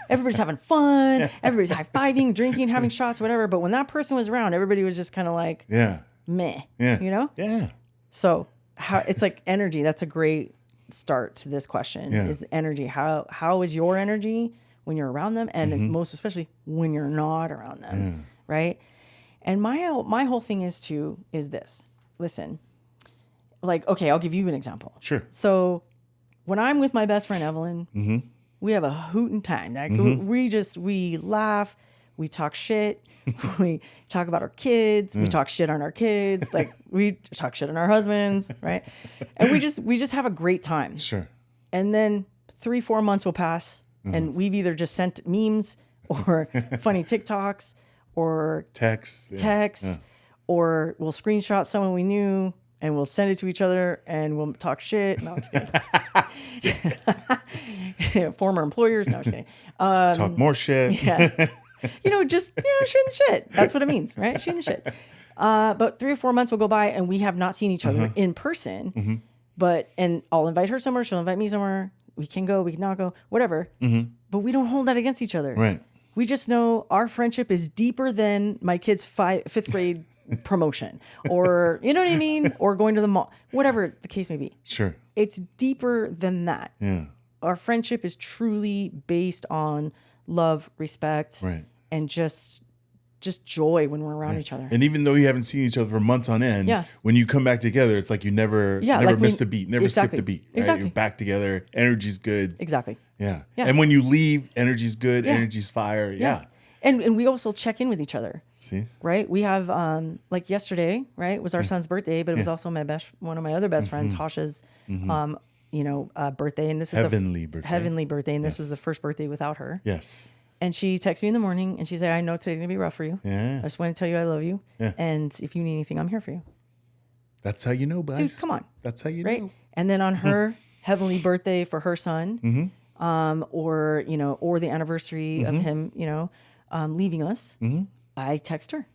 Everybody's having fun. Everybody's high-fiving, drinking, having shots, whatever. But when that person was around, everybody was just kind of like, meh.
Yeah.
You know?
Yeah.
So how it's like energy. That's a great start to this question.
Yeah.
Is energy. How is your energy when you're around them, and
Mm-hmm.
most especially when you're not around them, right? And my whole thing is this. Listen, like, okay, I'll give you an example.
Sure.
So when I'm with my best friend Evelyn,
Mm-hmm.
we have a hootin' time. Like, we laugh, we talk shit, we talk about our kids, we talk shit on our kids, like we talk shit on our husbands, right? And we just have a great time.
Sure.
And then 3-4 months will pass, and we've either just sent memes or funny TikToks or
Text.
or we'll screenshot someone we knew and we'll send it to each other and we'll talk shit. No, I'm just kidding. Former employers. No, I'm just kidding.
Talk more shit.
Yeah. Shooting shit. That's what it means, right? Shooting shit. But 3 or 4 months will go by and we have not seen each other in person. And I'll invite her somewhere. She'll invite me somewhere. We can go, we can not go, whatever. But we don't hold that against each other.
Right.
We just know our friendship is deeper than my kid's fifth grade promotion, or you know what I mean, or going to the mall, whatever the case may be.
Sure.
It's deeper than that.
Yeah.
Our friendship is truly based on love, respect,
Right.
and just joy when we're around each other.
And even though you haven't seen each other for months on end, when you come back together, it's like you never
like
missed a beat, never skipped a beat. Right?
Exactly.
You're back together. Energy's good.
Exactly.
Yeah.
Yeah.
And when you leave, energy's good. Energy's fire. Yeah.
And we also check in with each other.
See?
Right? We have like yesterday, right, was our son's birthday, but it was also one of my other best friends, Tasha's birthday, and this is
Heavenly birthday.
Heavenly birthday, and this was the first birthday without her.
Yes.
And she texted me in the morning and she said, I know today's gonna be rough for you.
Yeah.
I just want to tell you I love you.
Yeah.
And if you need anything, I'm here for you.
That's how you know, guys.
Dude, come on.
That's how you
Right?
know.
And then on her heavenly birthday for her son, or the anniversary of him, leaving us, I text her,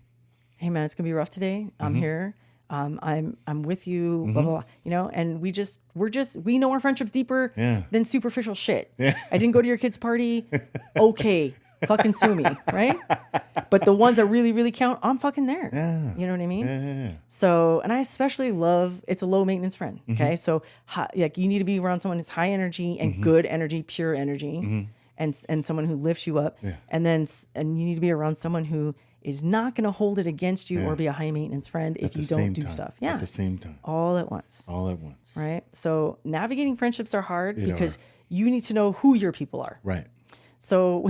hey man, it's gonna be rough today. I'm here. I'm with you, blah, blah, blah, and we know our friendship's deeper than superficial shit.
Yeah.
I didn't go to your kid's party. Okay. Fucking sue me. Right. But the ones that really, really count, I'm fucking there.
Yeah.
You know what I mean?
Yeah.
So, and I especially love, it's a low maintenance friend. Okay. So you need to be around someone who's high energy and good energy, pure energy, and someone who lifts you up.
Yeah.
And you need to be around someone who is not going to hold it against you or be a high maintenance friend if you don't do stuff. Yeah.
At the same time.
All at once.
All at once.
Right. So navigating friendships are hard because you need to know who your people are.
Right.
So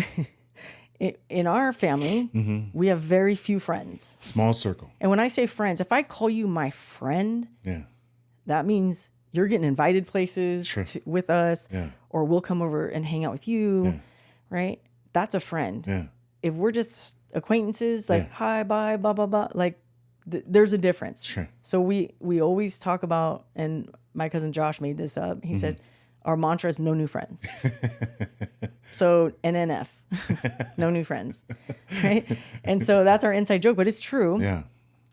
in our family, we have very few friends.
Small circle.
And when I say friends, if I call you my friend, that means you're getting invited places with us, or we'll come over and hang out with you, right? That's a friend.
Yeah.
If we're just acquaintances, like hi, bye, blah, blah, blah, like there's a difference.
Sure.
So we always talk about, and my cousin Josh made this up. He said, our mantra is no new friends. So NNF, no new friends, right? And so that's our inside joke, but it's true.
Yeah.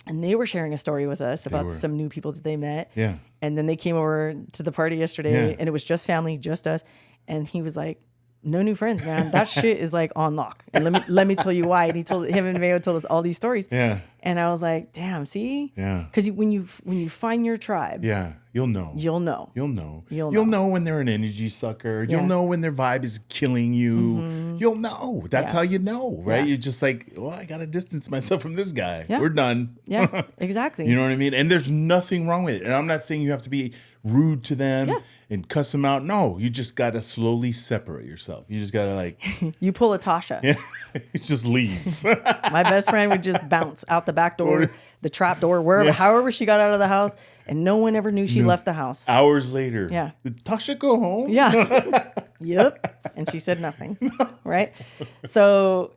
And they were sharing a story with us about some new people that they met.
Yeah.
And then they came over to the party yesterday and it was just family, just us. And he was like, no new friends, man. That shit is like on lock. And let me tell you why. And him and Mayo told us all these stories.
Yeah.
And I was like, damn, see?
Yeah.
Because when you find your tribe,
you'll know.
You'll know.
You'll know.
You'll
know when they're an energy sucker. You'll know when their vibe is killing you. You'll know. That's how you know, right? You're just like, well, I got to distance myself from this guy.
Yeah.
We're done.
Yeah, exactly.
You know what I mean? And there's nothing wrong with it. And I'm not saying you have to be rude to them and cuss them out. No, you just got to slowly separate yourself. You just got to like.
You pull a Tasha.
You just leave.
My best friend would just bounce out the back door, the trap door, wherever, however she got out of the house. And no one ever knew she left the house.
Hours later.
Yeah.
Did Tasha go home?
Yeah. Yep. And she said nothing. Right. So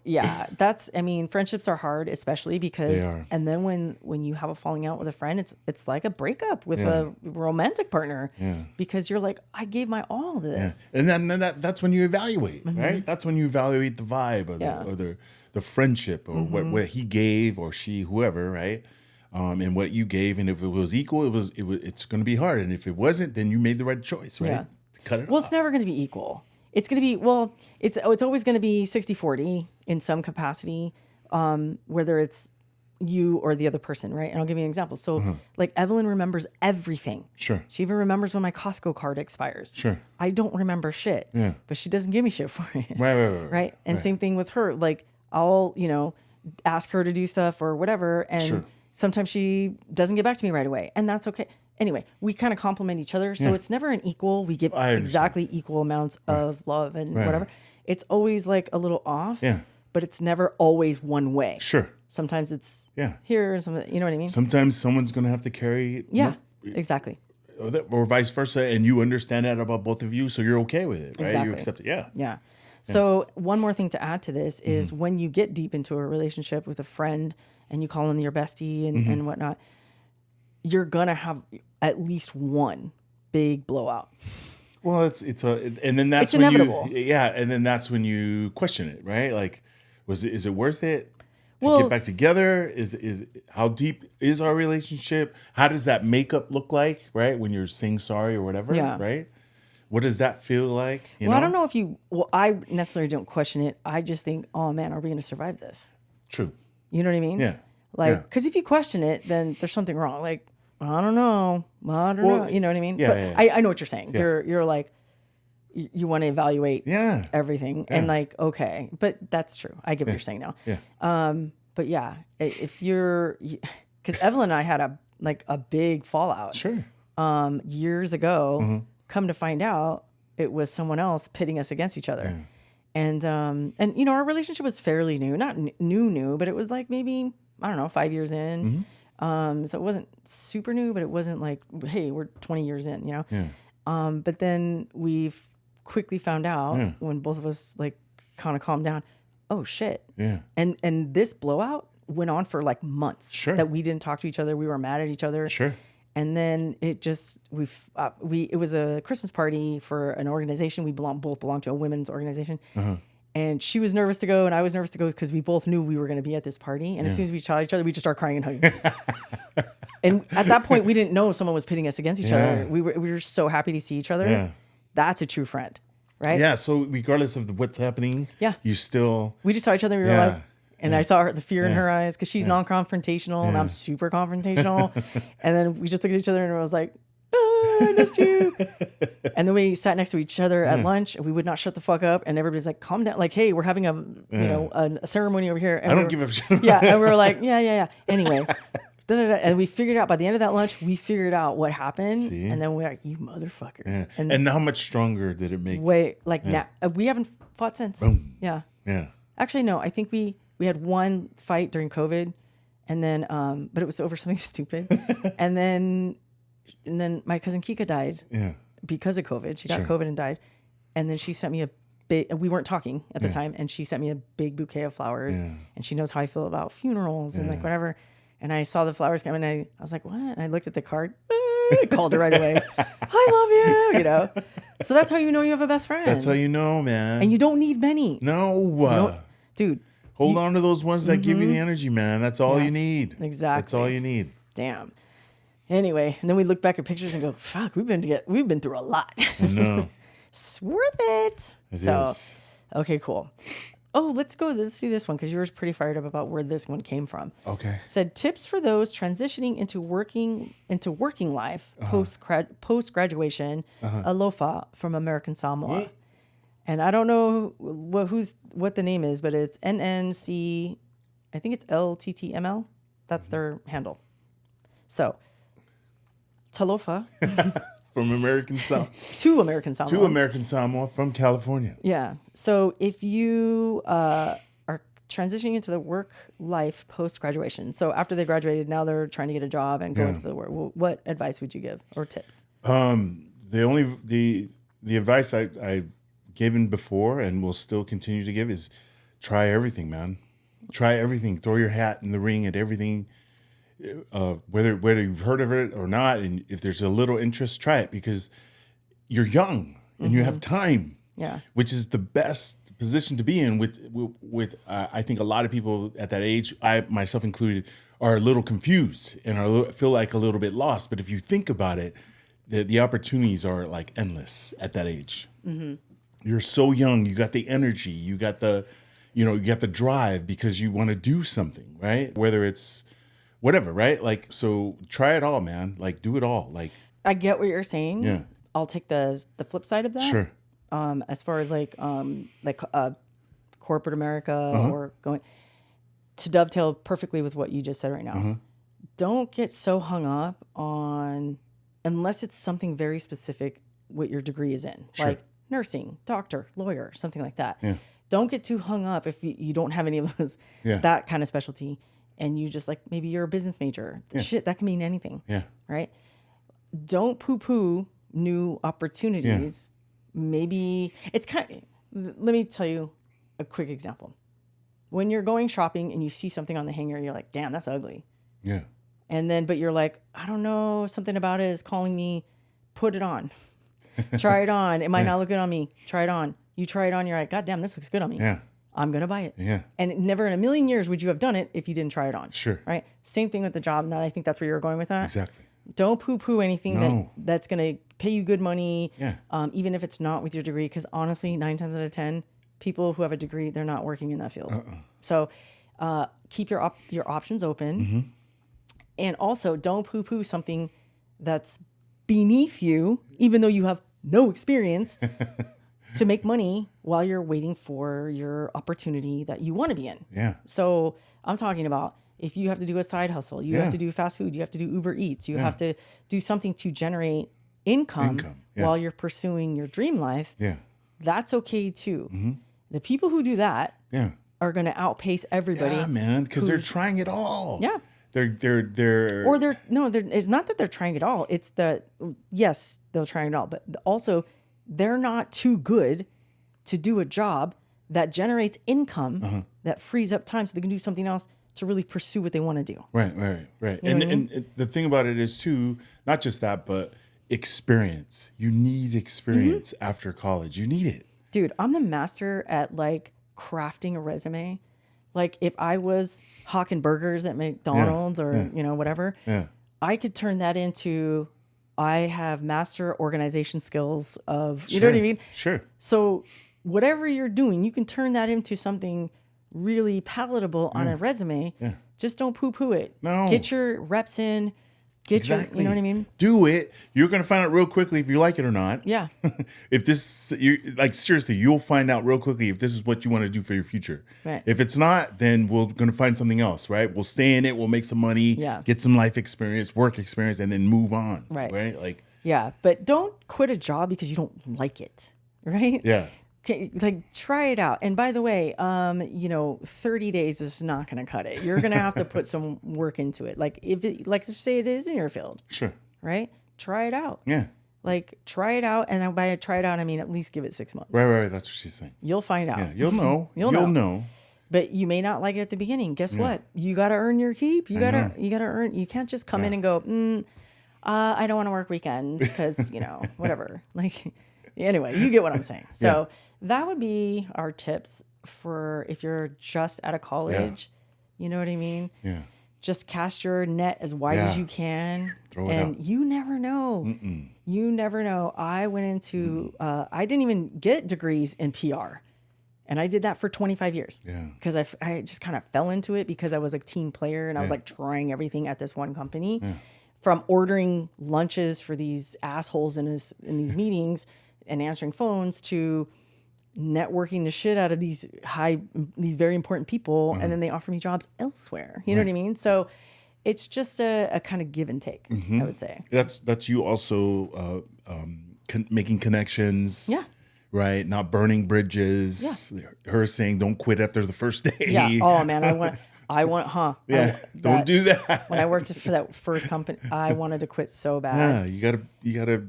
friendships are hard, especially because,
They are.
and then when you have a falling out with a friend, it's like a breakup with a romantic partner because you're like, I gave my all to this.
And then that's when you evaluate, right? That's when you evaluate the vibe or the friendship or what he gave or she, whoever, right? And what you gave, and if it was equal, it's going to be hard, and if it wasn't, then you made the right choice, right?
Yeah.
To cut it
Well,
off.
it's never going to be equal. It's going to be, it's always going to be 60-40 in some capacity, whether it's you or the other person, right? And I'll give you an example. So like Evelyn remembers everything.
Sure.
She even remembers when my Costco card expires.
Sure.
I don't remember shit.
Yeah.
But she doesn't give me shit for it.
Right.
And same thing with her. Like I'll, ask her to do stuff or whatever. And sometimes she doesn't get back to me right away. And that's okay. Anyway, we kind of complement each other. So it's never an equal. We give exactly equal amounts of love and whatever. It's always like a little off.
Yeah.
But it's never always one way.
Sure.
Sometimes it's here, you know what I mean?
Sometimes someone's going to have to carry it.
Yeah, exactly.
Or vice versa. And you understand that about both of you. So you're okay with it, right?
Exactly.
You accept it. Yeah.
Yeah. So one more thing to add to this is when you get deep into a relationship with a friend and you call them your bestie and whatnot, you're going to have at least one big blowout.
Well, and then that's
it's
when
inevitable.
And then that's when you question it, right? Like, is it worth it to get back together? Is how deep is our relationship? How does that makeup look like, right? When you're saying sorry or whatever, right? What does that feel like?
I don't know if I necessarily don't question it. I just think, oh man, are we going to survive this?
True.
You know what I mean?
Yeah.
Like, because if you question it, then there's something wrong. Like, I don't know. You know what I mean?
Yeah,
but I know what you're saying. Yeah. You're like, you want to evaluate everything and like, okay, but that's true. I get what you're saying now.
Yeah.
But yeah, if because Evelyn and I had a big fallout.
Sure.
Years ago, come to find out it was someone else pitting us against each other. Yeah. And our relationship was fairly new, not new, but it was like maybe, I don't know, 5 years in. So it wasn't super new, but it wasn't like, hey, we're 20 years in, Yeah. But then we've quickly found out when both of us like kind of calmed down, oh shit. Yeah. And this blowout went on for like months.
Sure.
That we didn't talk to each other. We were mad at each other.
Sure.
And then it just, it was a Christmas party for an organization. We both belong to a women's organization. And she was nervous to go, and I was nervous to go because we both knew we were going to be at this party. And as soon as we saw each other, we just started crying and hugging. And at that point, we didn't know someone was pitting us against each other. We were so happy to see each other. Yeah. That's a true friend, right?
Yeah. So regardless of what's happening, we just saw
each other. And we were like, and I saw the fear in her eyes because she's non-confrontational and I'm super confrontational. And then we just looked at each other and I was like, I missed you. And then we sat next to each other at lunch and we would not shut the fuck up. And everybody's like, calm down. Like, hey, we're having a ceremony over here. And
I don't give a shit.
Yeah. And we were like, yeah. Anyway. And we figured out by the end of that lunch, we figured out what happened. See? And then we're like, you motherfucker.
Yeah. And how much stronger did it make?
Now, we haven't fought since.
Boom.
Yeah.
Yeah.
Actually, no, I think we had one fight during COVID and then, but it was over something stupid. and then my cousin Kika died because of COVID. She got COVID and died. And then she sent me we weren't talking at the time. And she sent me a big bouquet of flowers and she knows how I feel about funerals and like whatever. And I saw the flowers come and I was like, what? And I looked at the card. I called her right away. I love you, So that's how you know you have a best friend.
That's how you know, man.
And you don't need many.
No.
Dude.
Hold on to those ones that give you the energy, man. That's all you need.
Exactly.
That's all you need.
Damn. Anyway, and then we look back at pictures and go, fuck, we've been through a lot.
I know.
It's worth it.
It is.
Okay, cool. Oh, let's see this one because you were pretty fired up about where this one came from.
Okay.
It said tips for those transitioning into working life post graduation. Alofa from American Samoa, and I don't know what the name is, but it's NNC. I think it's LTTML. That's their handle. So, talofa.
From American Samoa.
To American Samoa.
To American Samoa from California.
Yeah. So if you are transitioning into the work life post-graduation, so after they graduated, now they're trying to get a job and go into the work, what advice would you give or tips?
The advice I've given before and will still continue to give is try everything, man. Try everything. Throw your hat in the ring at everything. Whether you've heard of it or not, and if there's a little interest, try it because you're young and you have time. Yeah, which is the best position to be in. With I think a lot of people at that age, I myself included, are a little confused and feel like a little bit lost. But if you think about it, the opportunities are like endless at that age. You're so young. You got the energy. You got the you got the drive because you want to do something, right? Whether it's whatever, right? Like, so try it all, man. Like, do it all. Like,
I get what you're saying.
yeah,
I'll take the flip side of that.
sure.
As far as like corporate America or going to dovetail perfectly with what you just said right now. Don't get so hung up on, unless it's something very specific, what your degree is in,
Sure.
like nursing, doctor, lawyer, something like that.
Yeah.
Don't get too hung up if you don't have any of those,
Yeah.
that kind of specialty, and you just like, maybe you're a business major.
Yeah.
Shit, that can mean anything.
Yeah.
Right? Don't poo-poo new opportunities. Maybe it's let me tell you a quick example. When you're going shopping and you see something on the hanger, you're like, damn, that's ugly.
Yeah.
And then, but you're like, I don't know, something about it is calling me, put it on. Try it on. It might not look good on me. Try it on. You try it on, you're like, God damn, this looks good on me.
Yeah.
I'm going to buy it.
Yeah.
And never in a million years would you have done it if you didn't try it on.
Sure.
Right? Same thing with the job. And I think that's where you're going with that.
Exactly.
Don't poo-poo anything
No.
that's going to pay you good money,
Yeah.
even if it's not with your degree. Because honestly, 9 times out of 10, people who have a degree, they're not working in that field. So keep your options open. And also, don't poo-poo something that's beneath you, even though you have no experience, to make money while you're waiting for your opportunity that you want to be in.
Yeah.
So I'm talking about, if you have to do a side hustle, you have to do fast food, you have to do Uber Eats, you have to do something to generate income while you're pursuing your dream life.
Yeah.
That's okay too. The people who do that
Yeah.
are going to outpace everybody.
Yeah, man, because they're trying it all.
Yeah.
They're
Or it's not that they're trying it all. It's that, yes, they're trying it all, but also they're not too good to do a job that generates income that frees up time so they can do something else to really pursue what they want to do.
Right.
You know
And the thing about it is too, not just that, but experience. You need experience after college. You need it.
Dude, I'm the master at like crafting a resume. Like if I was hawking burgers at McDonald's or, whatever, I could turn that into, I have master organization skills of, you know what I mean?
Sure.
So whatever you're doing, you can turn that into something really palatable on a resume.
Yeah.
Just don't poo-poo it.
No.
Get your reps in. Get your, you know what I mean?
Do it. You're going to find out real quickly if you like it or not.
Yeah.
If this, like seriously, you'll find out real quickly if this is what you want to do for your future.
Right.
If it's not, then we're going to find something else, right? We'll stay in it. We'll make some money, get some life experience, work experience, and then move on.
Right.
Like,
yeah. But don't quit a job because you don't like it. Right?
yeah.
Okay, like try it out. And by the way, 30 days is not going to cut it. You're going to have to put some work into it. Like let's just say it is in your field.
Sure.
Right? Try it out.
Yeah.
Like try it out. And by try it out, I mean, at least give it 6 months.
Right. That's what she's saying.
You'll find out.
Yeah. You'll know.
You'll know. But you may not like it at the beginning. Guess what? You got to earn your keep. You got to earn. You can't just come in and go, I don't want to work weekends because, whatever. Like, anyway, you get what I'm saying. So that would be our tips for if you're just out of college. You know what I mean?
Yeah.
Just cast your net as wide as you can.
Throw it out.
You never know. You never know. I went into, I didn't even get degrees in PR. And I did that for 25 years.
Yeah.
Because I just kind of fell into it because I was a team player and I was like trying everything at this one company. Yeah. From ordering lunches for these assholes in these meetings and answering phones to networking the shit out of these very important people, and then they offer me jobs elsewhere. You know what I mean? So it's just a kind of give and take, I would say.
That's you also making connections.
Yeah.
Right? Not burning bridges. Yeah. Her saying don't quit after the first day.
Yeah. Oh man, I want.
Yeah. Don't do that.
When I worked for that first company, I wanted to quit so bad.
Yeah, you gotta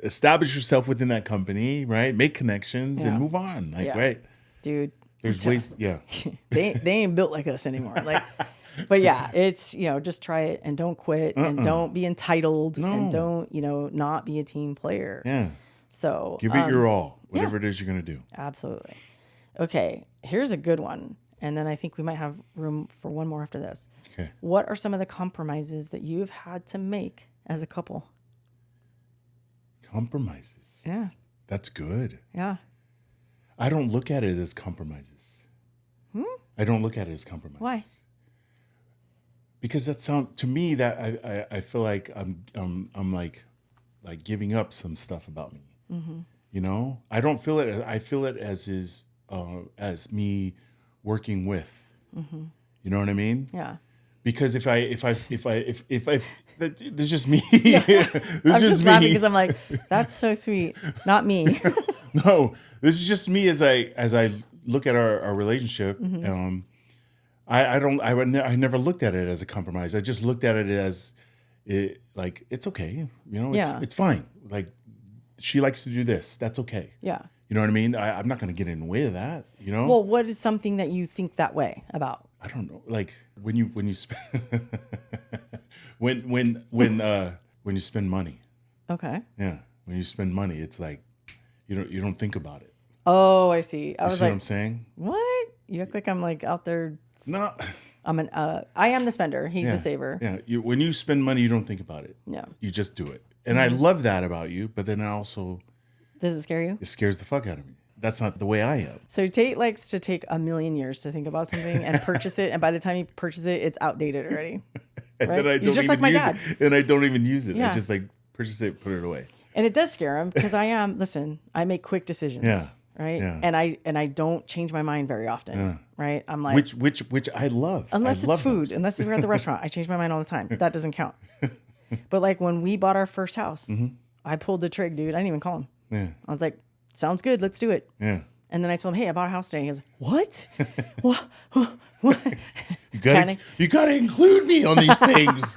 establish yourself within that company, right? Make connections and move on. Like, right?
Dude.
There's ways,
they ain't built like us anymore. Like, but yeah, it's, just try it and don't quit and don't be entitled and don't, not be a team player.
Yeah.
So
give it your all, whatever it is you're going to do.
Absolutely. Okay. Here's a good one. And then I think we might have room for one more after this.
Okay.
What are some of the compromises that you've had to make as a couple?
Compromises.
Yeah.
That's good.
Yeah.
I don't look at it as compromises. I don't look at it as compromises.
Why?
Because that sound to me that I feel like I'm like giving up some stuff about me. You know, I don't feel it. I feel it as me working with. You know what I mean?
Yeah.
Because if I that's just me.
I'm just laughing because I'm like, that's so sweet. Not me.
No, this is just me as I look at our relationship. I never looked at it as a compromise. I just looked at it as like it's okay. You know, it's fine. Like she likes to do this. That's okay.
Yeah.
You know what I mean? I'm not going to get in the way of that. You know.
Well, what is something that you think that way about?
I don't know. Like when you when you spend money.
Okay.
Yeah, when you spend money, it's like you don't think about it.
Oh, I see. I
You
was
see
like,
what I'm saying?
what? You act like I'm like out there.
No.
I am the spender. He's the saver.
Yeah. When you spend money, you don't think about it.
Yeah.
You just do it. And I love that about you, but then
Does it scare you?
it scares the fuck out of me. That's not the way I am.
So Tate likes to take a million years to think about something and purchase it, and by the time he purchases it, it's outdated already.
And
Right?
then I
You're
don't
just
even
like my
use
dad.
it. And I don't even use it.
Yeah.
I just like purchase it, put it away.
And it does scare him because I make quick decisions.
Yeah.
Right.
Yeah.
And I don't change my mind very often.
Yeah.
Right. I'm like,
Which I love.
unless
I
it's
love
food,
those.
unless we're at the restaurant, I change my mind all the time. That doesn't count. But like when we bought our first house, I pulled the trig, dude. I didn't even call him.
Yeah.
I was like, sounds good. Let's do it.
Yeah.
And then I told him, hey, I bought a house today. He goes, what? What?
You gotta include me on these things.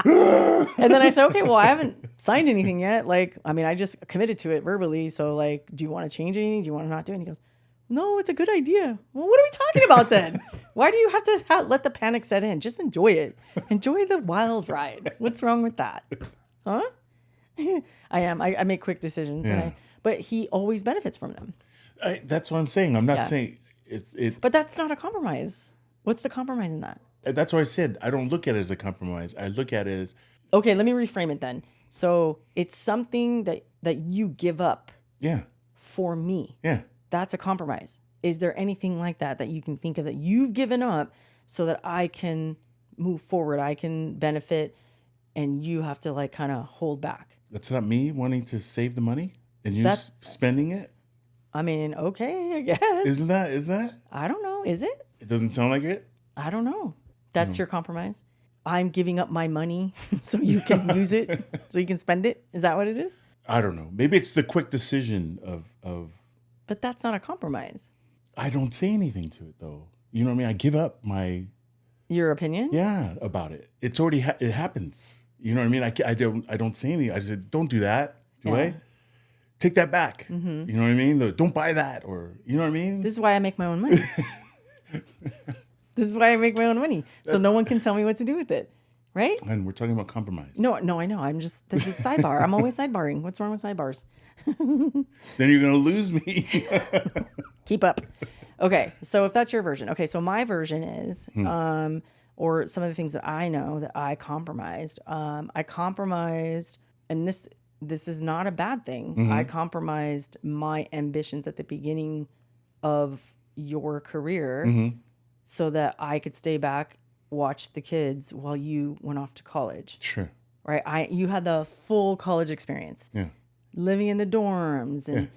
And then I said, okay, well, I haven't signed anything yet. Like, I mean, I just committed to it verbally. So like, do you want to change anything? Do you want to not do it? And he goes, no, it's a good idea. Well, what are we talking about then? Why do you have to let the panic set in? Just enjoy it. Enjoy the wild ride. What's wrong with that? Huh? I make quick decisions.
Yeah.
But he always benefits from them.
That's what I'm saying. I'm not saying it.
But that's not a compromise. What's the compromise in that?
That's what I said. I don't look at it as a compromise. I look at it as
Okay, let me reframe it then. So it's something that you give up for me.
Yeah.
That's a compromise. Is there anything like that you can think of that you've given up so that I can move forward, I can benefit, and you have to like kind of hold back?
That's not me wanting to save the money and you spending it.
I mean, okay, I guess.
Isn't that?
I don't know. Is it?
It doesn't sound like it.
I don't know. That's your compromise? I'm giving up my money so you can use it, so you can spend it? Is that what it is?
I don't know. Maybe it's the quick decision of.
But that's not a compromise.
I don't say anything to it though. You know what I mean? I give up
Your opinion?
about it. It's already it happens. You know what I mean? I don't say anything. I said don't do that. Do I? Take that back. You know what I mean? Don't buy that, or you know what I mean?
This is why I make my own money. This is why I make my own money. So no one can tell me what to do with it. Right?
And we're talking about compromise.
No, I know. This is sidebar. I'm always sidebarring. What's wrong with sidebars?
Then you're going to lose me.
Keep up. Okay. So if that's your version. Okay. So my version is, or some of the things that I know that I compromised. I compromised, and this is not a bad thing. I compromised my ambitions at the beginning of your career so that I could stay back, watch the kids while you went off to college.
Sure.
Right? You had the full college experience.
Yeah.
Living in the dorms and,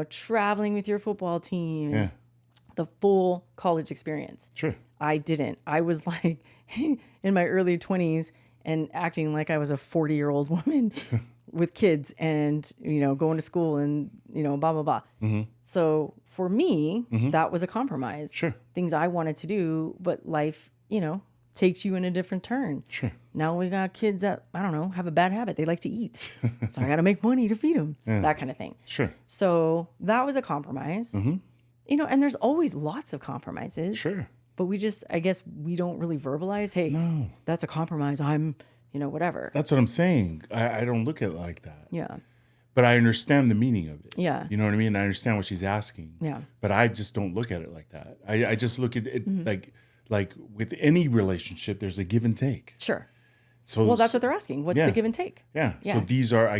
traveling with your football team.
Yeah.
The full college experience.
Sure.
I didn't. I was like in my early 20s and acting like I was a 40-year-old woman with kids and, going to school and, blah, blah, blah. So for me, that was a compromise.
Sure.
Things I wanted to do, but life, takes you in a different turn.
Sure.
Now we got kids that, I don't know, have a bad habit. They like to eat. So I got to make money to feed them. Yeah. That kind of thing.
Sure.
So that was a compromise. And there's always lots of compromises.
Sure.
But I guess we don't really verbalize, hey, that's a compromise. I'm, whatever.
That's what I'm saying. I don't look at it like that.
Yeah.
But I understand the meaning of it.
Yeah.
You know what I mean? I understand what she's asking.
Yeah.
But I just don't look at it like that. I just look at it like with any relationship, there's a give and take.
Sure.
So
well, that's what they're asking. What's the give and take?
Yeah. So these are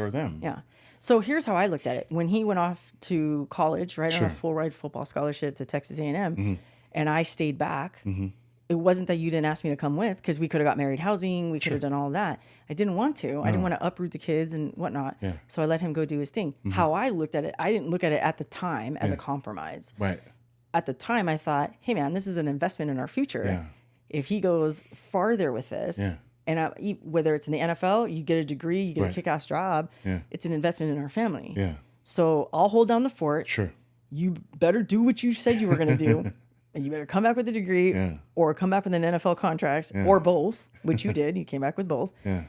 them.
Yeah. So here's how I looked at it. When he went off to college, right,
Sure.
on a full ride football scholarship to Texas A&M, and I stayed back,
Mm-hmm.
it wasn't that you didn't ask me to come with, because we could have got married housing. We could have done all of that. I didn't want to. I didn't want to uproot the kids and whatnot.
Yeah.
So I let him go do his thing. How I looked at it, I didn't look at it at the time as a compromise.
Right.
At the time, I thought, hey, man, this is an investment in our future.
Yeah.
If he goes farther with this,
Yeah.
and whether it's in the NFL, you get a degree, you get
Right.
a kick-ass job,
Yeah.
it's an investment in our family.
Yeah.
So I'll hold down the fort.
Sure.
You better do what you said you were going to do. And you better come back with a degree
Yeah.
or come back with an NFL contract or both, which you did. You came back with both.
Yeah.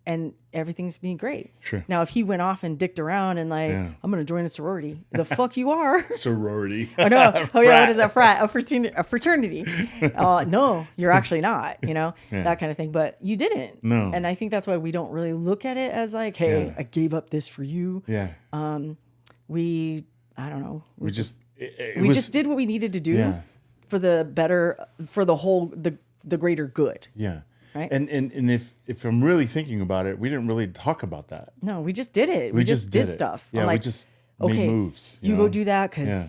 And everything's being great.
Sure.
Now, if he went off and dicked around and like,
Yeah.
I'm going to join a sorority, the fuck you are.
Sorority.
Oh, no. Oh, yeah. What is that? Frat? A fraternity. No, you're actually not, that kind of thing. But you didn't.
No.
And I think that's why we don't really look at it as like, hey, I gave up this for you.
Yeah.
I don't know.
We just
We just did what we needed to do
Yeah.
for the better, for the whole, the greater good.
Yeah.
Right.
And if I'm really thinking about it, we didn't really talk about that.
No, we just did it. We just did
it.
stuff.
Yeah.
I'm like,
we just made moves.
You
know?
go do that because
Yeah.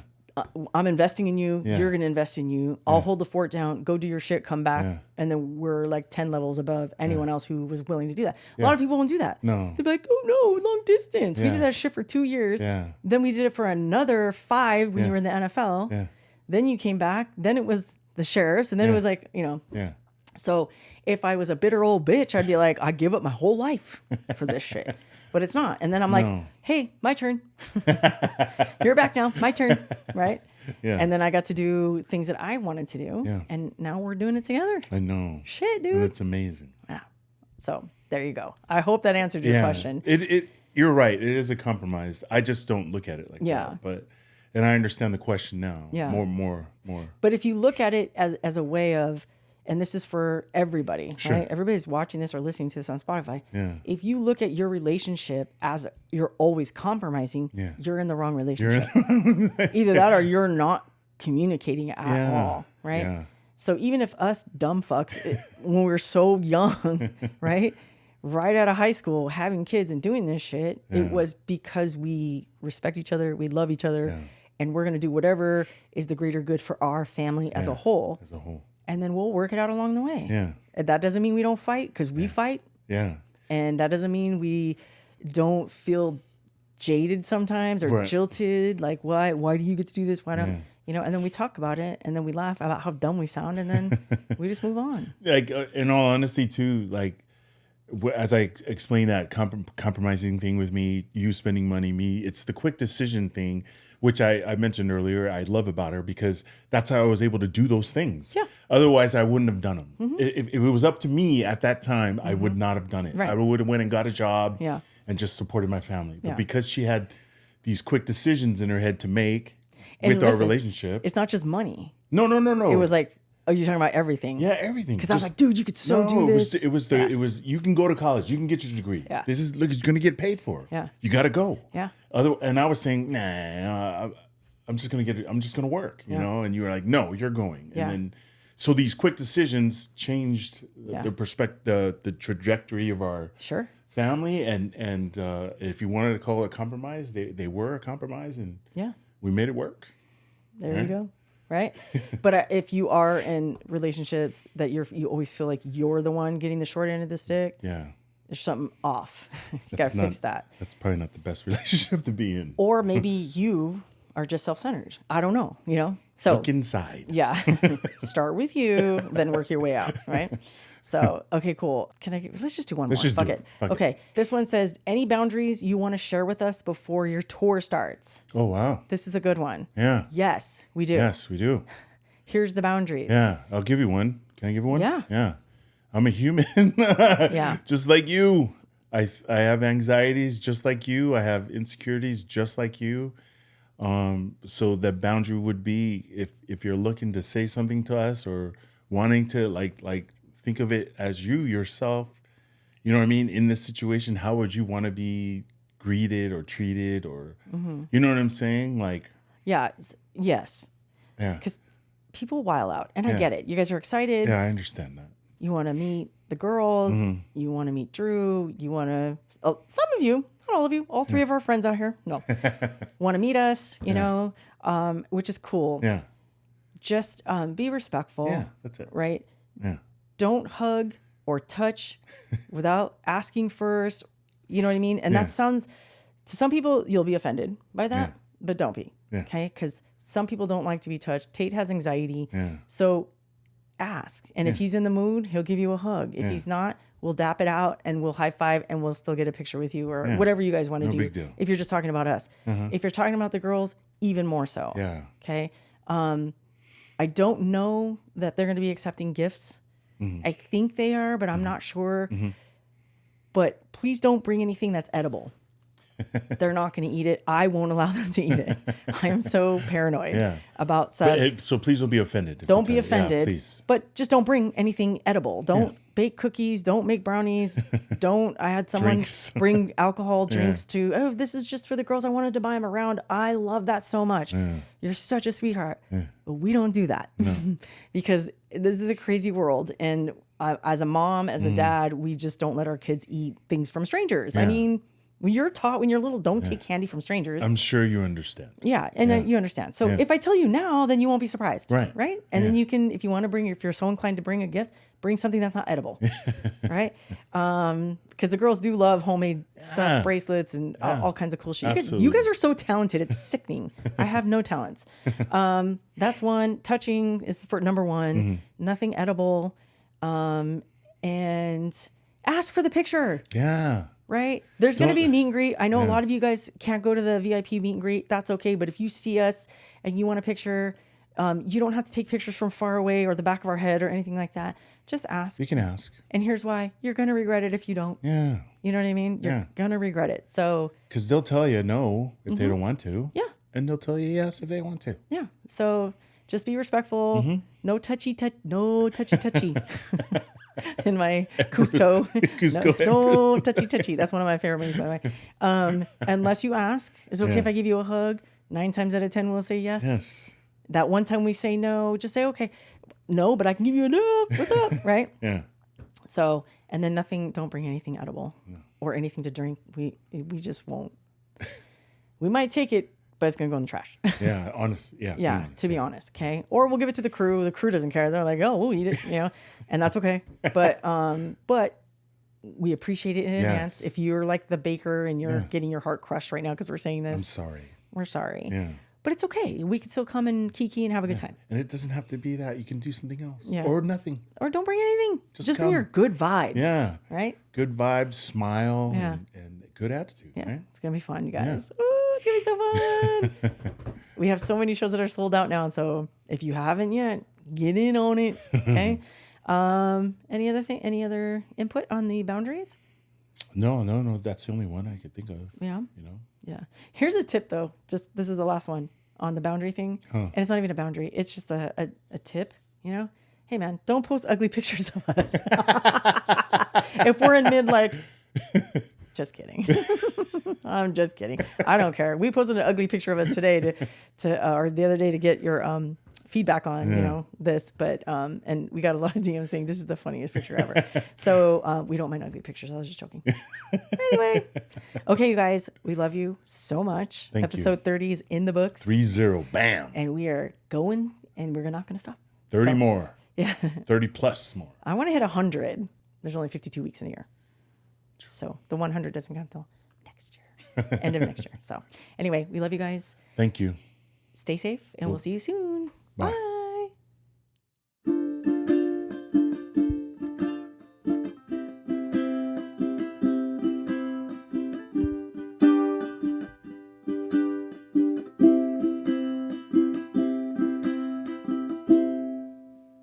I'm investing in you.
Yeah.
You're going to invest in you. I'll hold the fort down. Go do your shit. Come back.
Yeah.
And then we're like 10 levels above anyone else who was willing to do that. A lot of people won't do that.
No.
They'll be like, oh no, long distance. We
Yeah.
did that shit for 2 years.
Yeah.
Then we did it for another 5 when you were in the NFL.
Yeah.
Then you came back. Then it was the sheriffs. And then it was like,
Yeah.
So if I was a bitter old bitch, I'd be like, I give up my whole life for this shit. But it's not. And then I'm like,
No.
hey, my turn. You're back now. My turn. Right?
Yeah.
And then I got to do things that I wanted to do.
Yeah.
And now we're doing it together.
I know.
Shit,
And
dude.
it's amazing.
Yeah. So there you go. I hope that answered your question.
You're right. It is a compromise. I just don't look at it like
Yeah.
that. But and I understand the question now.
Yeah.
More.
But if you look at it as a way of, and this is for everybody,
Sure.
right? Everybody's watching this or listening to this on Spotify.
Yeah.
If you look at your relationship as you're always compromising,
Yeah.
you're in the wrong relationship. Either that or you're not communicating at all, right?
Yeah.
So even if us dumb fucks, when we're so young, right out of high school, having kids and doing this shit, it was because we respect each other, we love each other, and we're going to do whatever is the greater good for our family as a whole.
As a whole.
And then we'll work it out along the way.
Yeah.
And that doesn't mean we don't fight, because we fight.
Yeah.
And that doesn't mean we don't feel jaded sometimes or
Right.
jilted. Like, why do you get to do this? Why don't, and then we talk about it and then we laugh about how dumb we sound and then we just move on.
Like in all honesty too, like as I explained that compromising thing with me, you spending money, me, it's the quick decision thing, which I mentioned earlier. I love about her because that's how I was able to do those things.
Yeah.
Otherwise, I wouldn't have done them. If it was up to me at that time, I would not have done it.
Right.
I would have went and got a job
Yeah.
and just supported my family. But
Yeah.
because she had these quick decisions in her head to make
And
with our
listen,
relationship.
It's not just money.
No.
It was like, oh, you're talking about everything.
Yeah, everything.
Because I was like, dude, you could do this.
It was you can go to college, you can get your degree.
Yeah.
This is look, it's gonna get paid for.
Yeah.
You gotta go.
Yeah.
And I was saying, nah, I'm just gonna work, you know? And you were like, no, you're going.
Yeah.
And then so these quick decisions changed the perspective, the trajectory of our
Sure.
family. And if you wanted to call it a compromise, they were a compromise, and
Yeah.
we made it work.
There you go. Right. But if you are in relationships that you always feel like you're the one getting the short end of the stick,
Yeah.
there's something off. You
That's
got to fix that.
That's probably not the best relationship to be in.
Or maybe you are just self-centered. I don't know, So
Look inside.
yeah, start with you, then work your way out, right? So, okay, cool. Let's just do one more.
Just
Fuck
do
it.
it. Fuck it.
Okay. This one says, any boundaries you want to share with us before your tour starts?
Oh, wow.
This is a good one.
Yeah.
Yes, we do.
Yes, we do.
Here's the boundaries.
Yeah, I'll give you one. Can I give you one?
Yeah.
Yeah. I'm a human.
Yeah.
Just like you. I have anxieties just like you. I have insecurities just like you. So the boundary would be if you're looking to say something to us or wanting to like think of it as you yourself, you know what I mean? In this situation, how would you want to be greeted or treated or, you know what I'm saying? Like,
Yeah. Yes.
yeah.
Because people while out. And I get it. You guys are excited.
Yeah, I understand that.
You want to meet the girls. You want to meet Drew. You want to, some of you, not all of you, all three of our friends out here, no, want to meet us, you know, which is cool.
Yeah.
Just be respectful.
Yeah, that's it.
Right?
Yeah.
Don't hug or touch without asking first. You know what I mean? And that sounds, to some people, you'll be offended by that, but don't be.
Yeah.
Okay? Because some people don't like to be touched. Tate has anxiety.
Yeah.
So ask. And if he's in the mood, he'll give you a hug. If he's not, we'll dap it out and we'll high five and we'll still get a picture with you or whatever you guys want to do.
Big deal.
If you're just talking about us. If you're talking about the girls, even more so.
Yeah.
Okay? I don't know that they're going to be accepting gifts. I think they are, but I'm not sure. But please don't bring anything that's edible. They're not going to eat it. I won't allow them to eat it. I am so paranoid about stuff.
So please don't be offended.
Don't be offended.
Yeah, please.
But just don't bring anything edible. Don't bake cookies. Don't make brownies. I had someone bring alcohol drinks to, oh, this is just for the girls. I wanted to buy them around. I love that so much. You're such a sweetheart. But we don't do that because this is a crazy world. And as a mom, as a dad, we just don't let our kids eat things from strangers. I mean, when you're taught when you're little, don't take candy from strangers.
I'm sure you understand.
Yeah, and you understand. So if I tell you now, then you won't be surprised. Right? And then you can, if you want to bring, if you're so inclined to bring a gift, bring something that's not edible. Right? Because the girls do love homemade stuff, bracelets, and all kinds of cool shit. You guys are so talented. It's sickening. I have no talents. That's one. Touching is for number one. Nothing edible. And ask for the picture.
Yeah.
Right? There's going to be a meet and greet. I know a lot of you guys can't go to the VIP meet and greet. That's okay. But if you see us and you want a picture, you don't have to take pictures from far away or the back of our head or anything like that. Just ask.
You can ask.
And here's why. You're going to regret it if you don't.
Yeah.
You know what I mean? You're going to regret it. So.
Because they'll tell you no if they don't want to.
Yeah.
And they'll tell you yes if they want to.
Yeah. So just be respectful. No touchy. In my Cusco. No touchy. That's one of my favorite movies, by the way. Unless you ask, is it okay if I give you a hug? 9 times out of 10, we'll say yes.
Yes.
That one time we say no, just say, okay, no, but I can give you enough. What's up? Right?
Yeah.
So, and then don't bring anything edible or anything to drink. We just won't. We might take it, but it's going to go in the trash.
Yeah, honest. Yeah.
Yeah, to be honest, okay? Or we'll give it to the crew. The crew doesn't care. They're like, oh, we'll eat it, and that's okay. But we appreciate it in advance. If you're like the baker and you're getting your heart crushed right now because we're saying this.
I'm sorry.
We're sorry.
Yeah.
But it's okay. We can still come and kiki and have a good time.
And it doesn't have to be that. You can do something else.
Yeah.
Or nothing.
Or don't bring anything. Just bring
come.
your good vibes.
Yeah.
Right?
Good vibes, smile,
Yeah.
and good attitude.
Yeah.
Right?
It's going to be fun, you guys. Yeah. Ooh, it's going to be so fun. We have so many shows that are sold out now. So if you haven't yet, get in on it. Okay. Any other input on the boundaries?
No. That's the only one I could think of.
Yeah.
Yeah.
Here's a tip though. Just this is the last one on the boundary thing. And it's not even a boundary. It's just a tip, Hey man, don't post ugly pictures of us. If we're in mid just kidding. I'm just kidding. I don't care. We posted an ugly picture of us today or the other day to get your feedback on, this, but, and we got a lot of DMs saying this is the funniest picture ever. So we don't mind ugly pictures. I was just joking. Anyway. Okay, you guys, we love you so much.
Thank
Episode
you.
30 is in the books.
3-0, bam.
And we are going and we're not going to stop.
30 more.
Yeah.
30 plus more.
I want to hit 100. There's only 52 weeks in a year. So the 100 doesn't count until next year. End of next year. So anyway, we love you guys.
Thank you.
Stay safe and we'll see you soon. Bye.